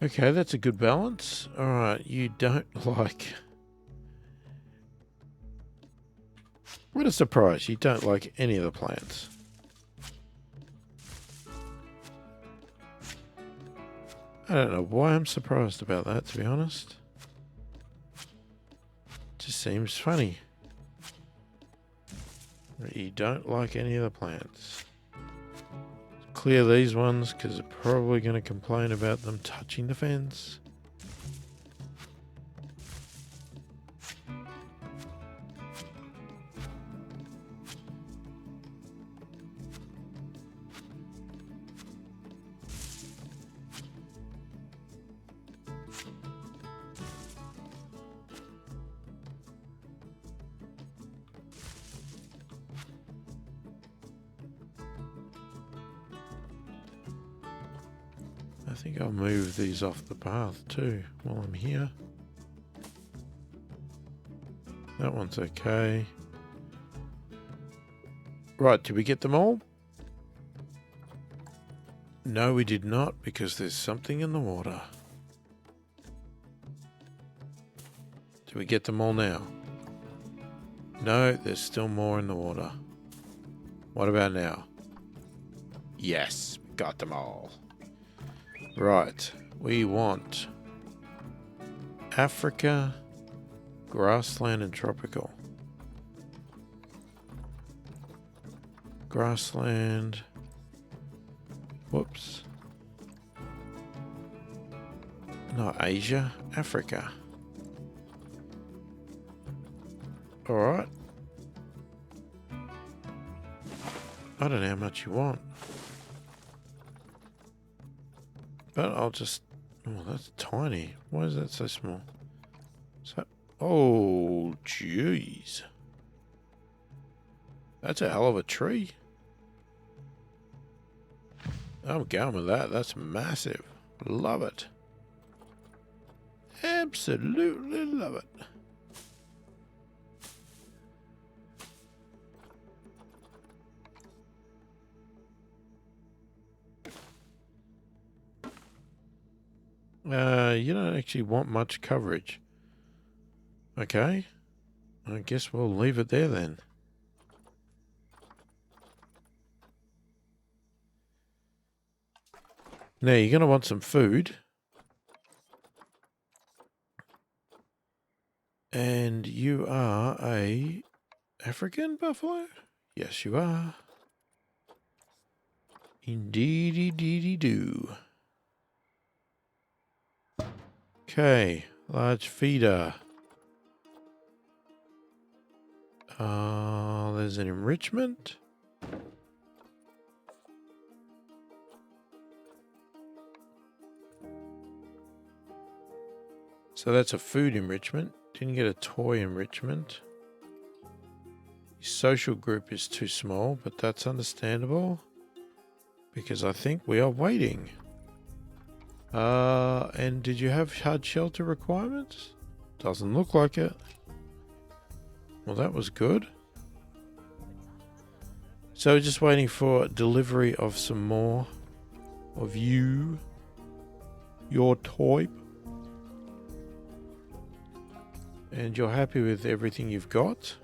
Okay, that's a good balance. All right, you don't like... What a surprise, you don't like any of the plants. I don't know why I'm surprised about that, to be honest. Just seems funny. You don't like any of the plants. Clear these ones because they're probably going to complain about them touching the fence. I think I'll move these off the path too while I'm here. That one's okay. Right, did we get them all? No, we did not, because there's something in the water. Did we get them all now? No, there's still more in the water. What about now? Yes, we got them all. Right, we want Africa, grassland and tropical. Grassland. Whoops. Not Asia, Africa. Alright. I don't know how much you want. But I'll just... Oh, that's tiny. Why is that so small? So... Oh, jeez. That's a hell of a tree. I'm going with that. That's massive. Love it. Absolutely love it. You don't actually want much coverage. Okay. I guess we'll leave it there then. Now, you're going to want some food. And you are a African buffalo? Yes, you are. Indeedy-deedy-do. Okay, large feeder. There's an enrichment. So that's a food enrichment. Didn't get a toy enrichment. Social group is too small, but that's understandable. Because I think we are waiting. And did you have hard shelter requirements? Doesn't look like it. Well, that was good. So we're just waiting for delivery of some more of you. Your toy. And you're happy with everything you've got?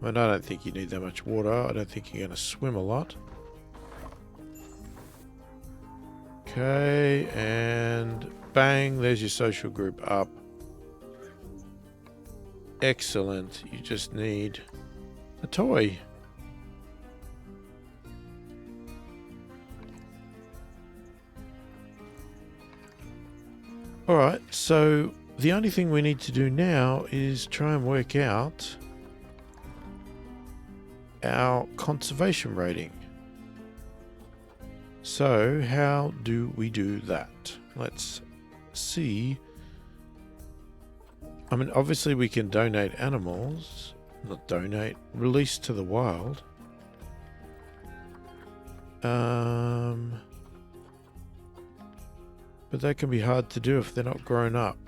And I don't think you need that much water. I don't think you're going to swim a lot. Okay, and bang, there's your social group up. Excellent. You just need a toy. Alright, so the only thing we need to do now is try and work out our conservation rating. So how do we do that? Let's see. I mean, obviously we can donate animals. Not donate, release to the wild. But that can be hard to do if they're not grown up.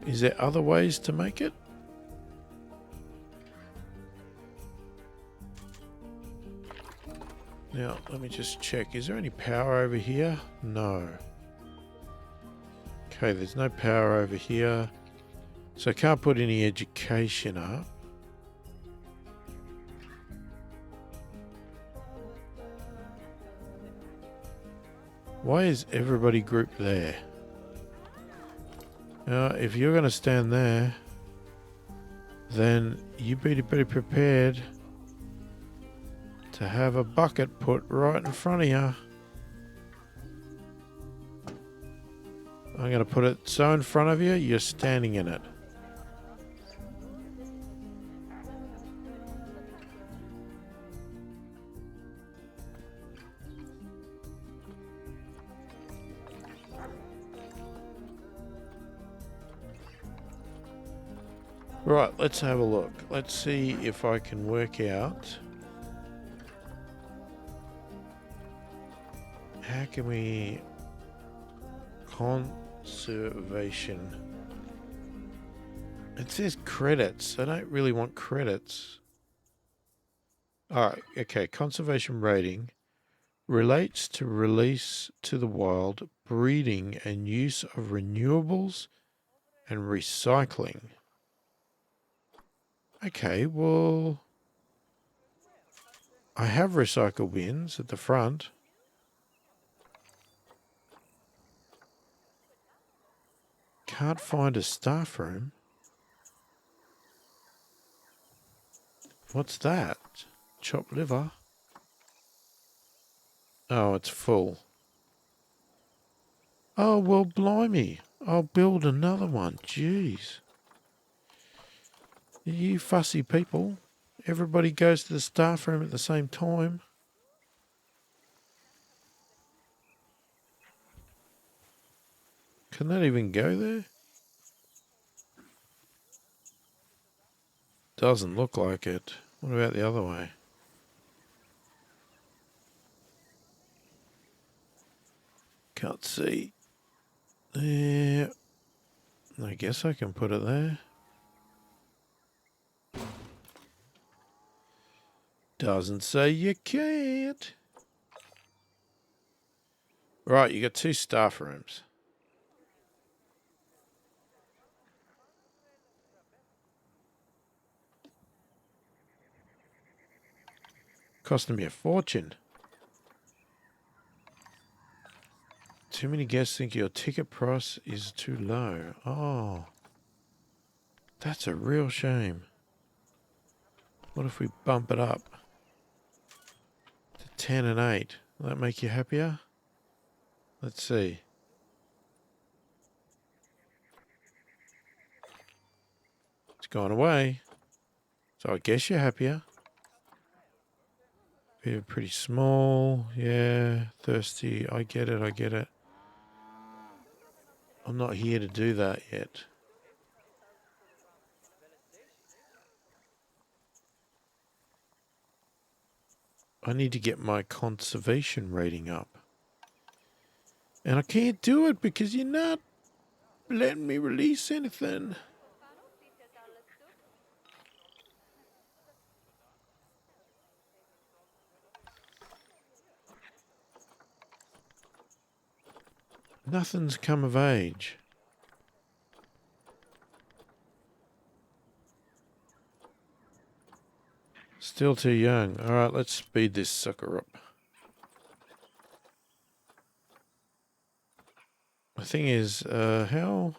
Is there other ways to make it? Now, let me just check. Is there any power over here? No. Okay, there's no power over here. So I can't put any education up. Why is everybody grouped there? If you're going to stand there, then you better be prepared to have a bucket put right in front of you. I'm going to put it so in front of you, you're standing in it. Right, let's have a look. Let's see if I can work out How can we... Conservation. It says credits. I don't really want credits. Alright, okay. Conservation rating relates to release to the wild, breeding and use of renewables and recycling. Okay, well... I have recycle bins at the front. Can't find a staff room. What's that? Chopped liver? Oh, it's full. Oh, well, blimey. I'll build another one. Jeez. You fussy people. Everybody goes to the staff room at the same time. Can that even go there? Doesn't look like it. What about the other way? Can't see. There. I guess I can put it there. Doesn't say you can't. Right, you got 2 staff rooms. Costing me a fortune. Too many guests think your ticket price is too low. Oh. That's a real shame. What if we bump it up to 10 and 8? Will that make you happier? Let's see. It's gone away. So I guess you're happier. You're pretty small. Yeah, thirsty. I get it, I get it. I'm not here to do that yet. I need to get my conservation rating up. And I can't do it because you're not letting me release anything. Nothing's come of age. Still too young. Alright, let's speed this sucker up. The thing is, how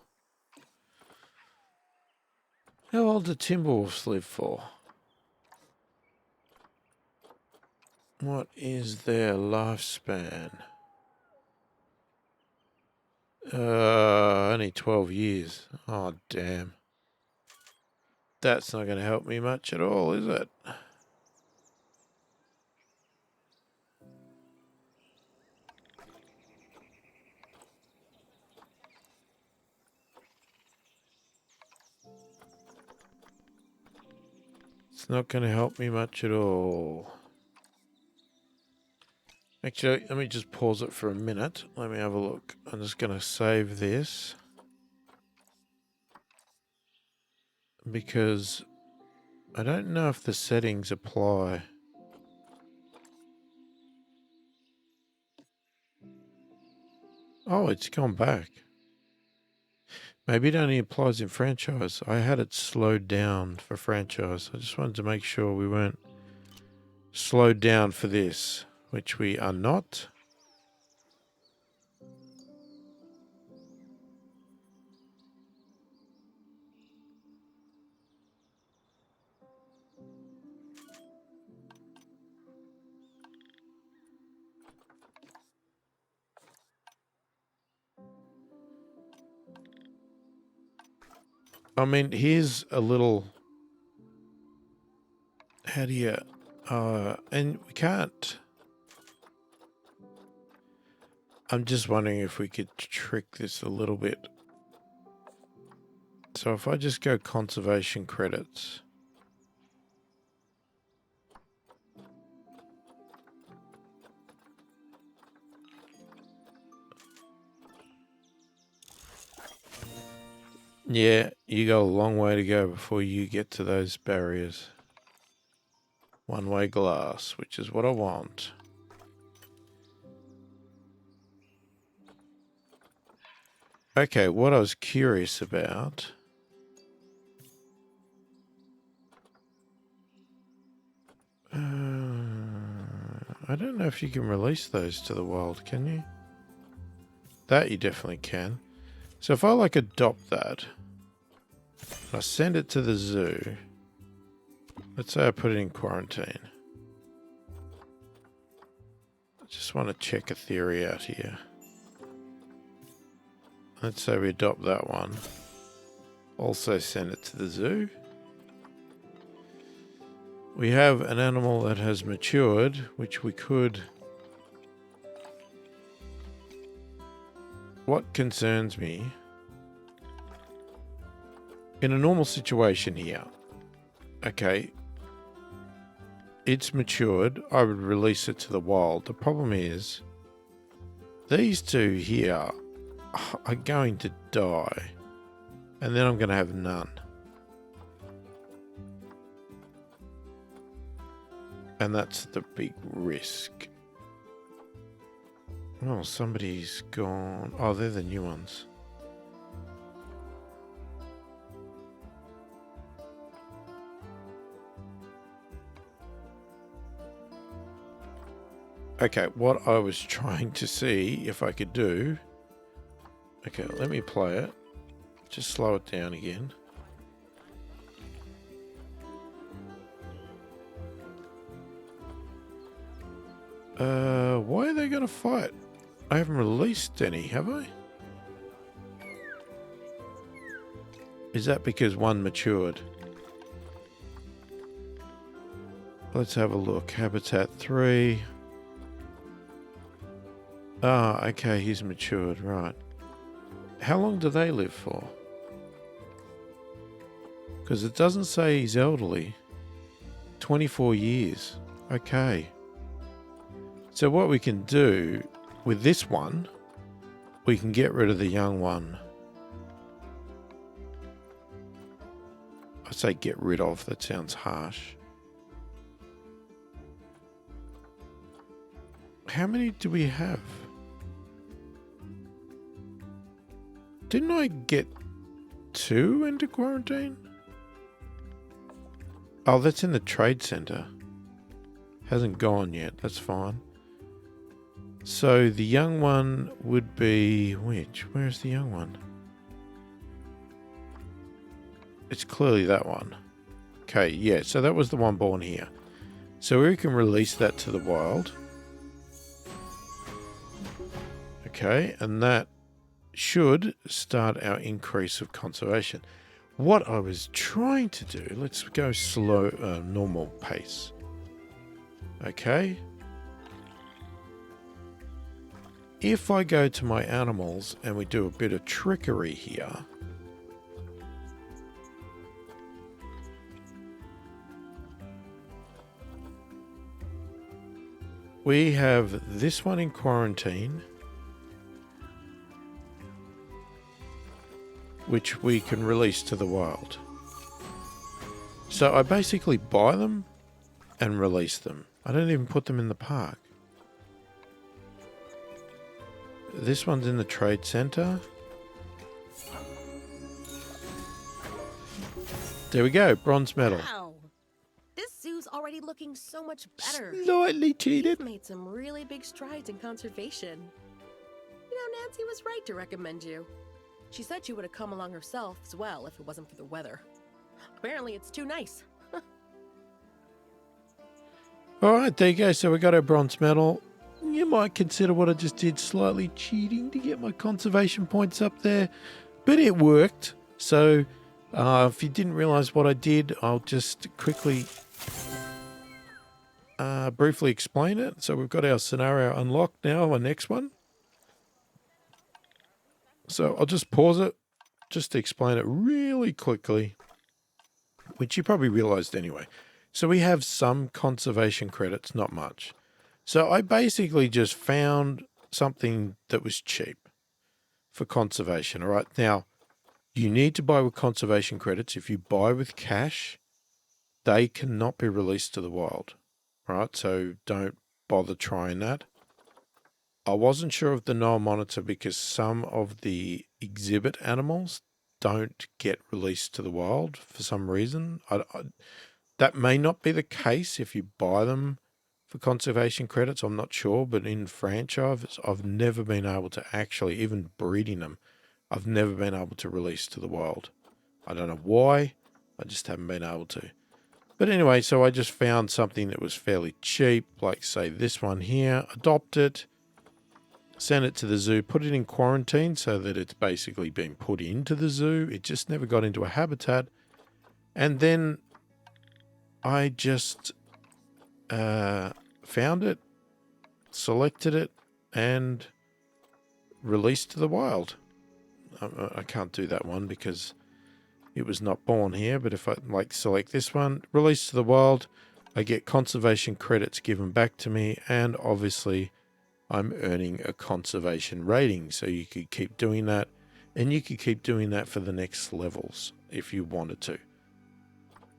old do Timberwolves live for? What is their lifespan? Only 12 years. Oh, damn. That's not going to help me much at all, is it? It's not going to help me much at all. Actually, let me just pause it for a minute. Let me have a look. I'm just going to save this. Because I don't know if the settings apply. Oh, it's gone back. Maybe it only applies in franchise. I had it slowed down for franchise. I just wanted to make sure we weren't slowed down for this, which we are not. I mean, here's a little... How do you... and we can't... I'm just wondering if we could trick this a little bit. So if I just go conservation credits... Yeah, you got a long way to go before you get to those barriers. One-way glass, which is what I want. Okay, what I was curious about... I don't know if you can release those to the wild, can you? That you definitely can. So if I like adopt that, and I send it to the zoo, let's say I put it in quarantine. I just want to check a theory out here. Let's say we adopt that one. Also send it to the zoo. We have an animal that has matured, which we could... What concerns me, in a normal situation here, okay, it's matured, I would release it to the wild. The problem is, these two here are going to die, and then I'm going to have none. And that's the big risk. Oh, somebody's gone. Oh, they're the new ones. Okay, what I was trying to see if I could do... Okay, let me play it. Just slow it down again. Why are they going to fight? I haven't released any, have I? Is that because one matured? Let's have a look. Habitat 3. Ah, okay, he's matured, right. How long do they live for? Because it doesn't say he's elderly. 24 years. Okay. So what we can do with this one, we can get rid of the young one. I say get rid of, that sounds harsh. How many do we have? Didn't I get 2 into quarantine? Oh, that's in the trade center. Hasn't gone yet, that's fine. So the young one would be which? Where's the young one? It's clearly that one. Okay, yeah, so that was the one born here. So we can release that to the wild. Okay, and that should start our increase of conservation. What I was trying to do, let's go slow, normal pace. Okay. If I go to my animals and we do a bit of trickery here, we have this one in quarantine, which we can release to the wild. So I basically buy them and release them. I don't even put them in the park. This one's in the trade center. There we go, bronze medal. Wow. This zoo's already looking so much better. Slightly cheated. You've made some really big strides in conservation. You know, Nancy was right to recommend you. She said she would have come along herself as well if it wasn't for the weather. Apparently it's too nice. All right, there you go. So we got our bronze medal. You might consider what I just did slightly cheating to get my conservation points up there, but it worked. So if you didn't realize what I did, I'll just quickly, briefly explain it. So we've got our scenario unlocked now, our next one. So I'll just pause it just to explain it really quickly, which you probably realized anyway. So we have some conservation credits, not much. So I basically just found something that was cheap for conservation. All right. Now, You need to buy with conservation credits. If you buy with cash, they cannot be released to the wild, right? So don't bother trying that. I wasn't sure of the Nile monitor because some of the exhibit animals don't get released to the wild for some reason. That may not be the case if you buy them for conservation credits. I'm not sure, but in franchise, I've never been able to actually, even breeding them, I've never been able to release to the wild. I don't know why. I just haven't been able to. But anyway, so I just found something that was fairly cheap, like say this one here, adopt it, send it to the zoo, put it in quarantine so that it's basically been put into the zoo. It just never got into a habitat. And then I just found it, selected it, and released to the wild. I can't do that one because it was not born here, but if I select this one, release to the wild, I get conservation credits given back to me, and obviously I'm earning a conservation rating. So you could keep doing that, and you could keep doing that for the next levels if you wanted to.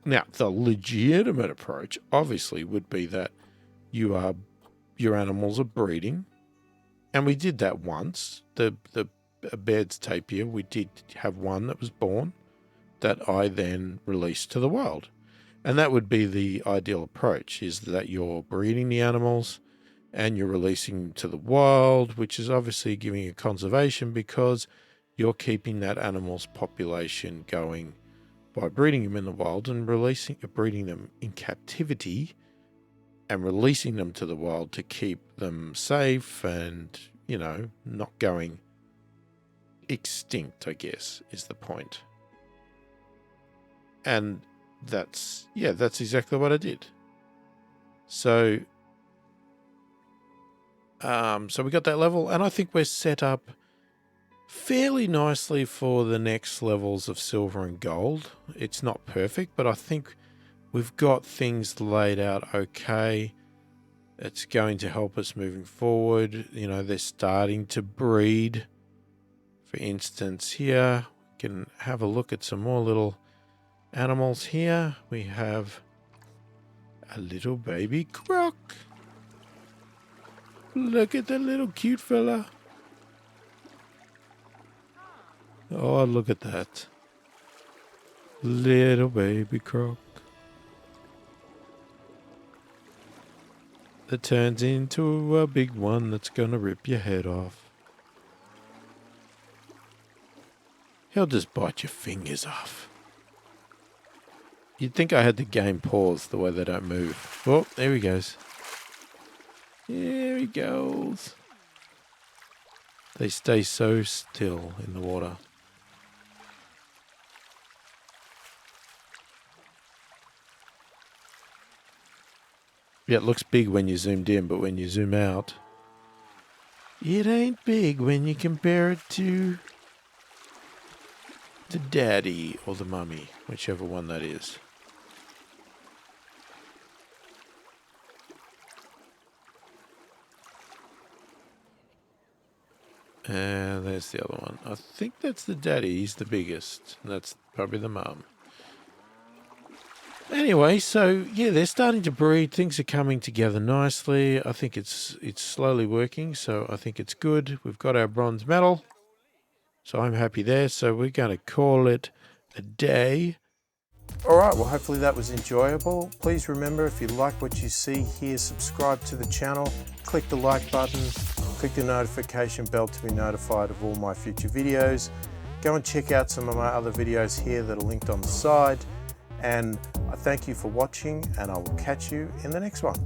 Now, the legitimate approach obviously would be that your animals are breeding, and we did that once. The Baird's tapir, we did have one that was born that I then released to the wild. And that would be the ideal approach, is that you're breeding the animals and you're releasing them to the wild, which is obviously giving a conservation because you're keeping that animal's population going by breeding them in the wild and breeding them in captivity and releasing them to the wild to keep them safe and, not going extinct, I guess, is the point. And that's exactly what I did. So we got that level, and I think we're set up fairly nicely for the next levels of silver and gold. It's not perfect, but I think we've got things laid out okay. It's going to help us moving forward. They're starting to breed. For instance, here, we can have a look at some more little animals here. We have a little baby croc. Look at the little cute fella. Oh, look at that. Little baby croc. That turns into a big one that's gonna rip your head off. He'll just bite your fingers off. You'd think I had the game paused the way they don't move. Oh, there he goes. There he goes. They stay so still in the water. Yeah, it looks big when you zoomed in, but when you zoom out, it ain't big when you compare it to the daddy or the mummy, whichever one that is. And there's the other one. I think that's the daddy. He's the biggest. That's probably the mum. Anyway, so yeah, they're starting to breed. Things are coming together nicely. I think it's slowly working, so I think it's good. We've got our bronze medal, so I'm happy there. So we're going to call it a day. All right, well, hopefully that was enjoyable. Please remember, if you like what you see here, subscribe to the channel, click the like button, click the notification bell to be notified of all my future videos. Go and check out some of my other videos here that are linked on the side. And I thank you for watching, and I will catch you in the next one.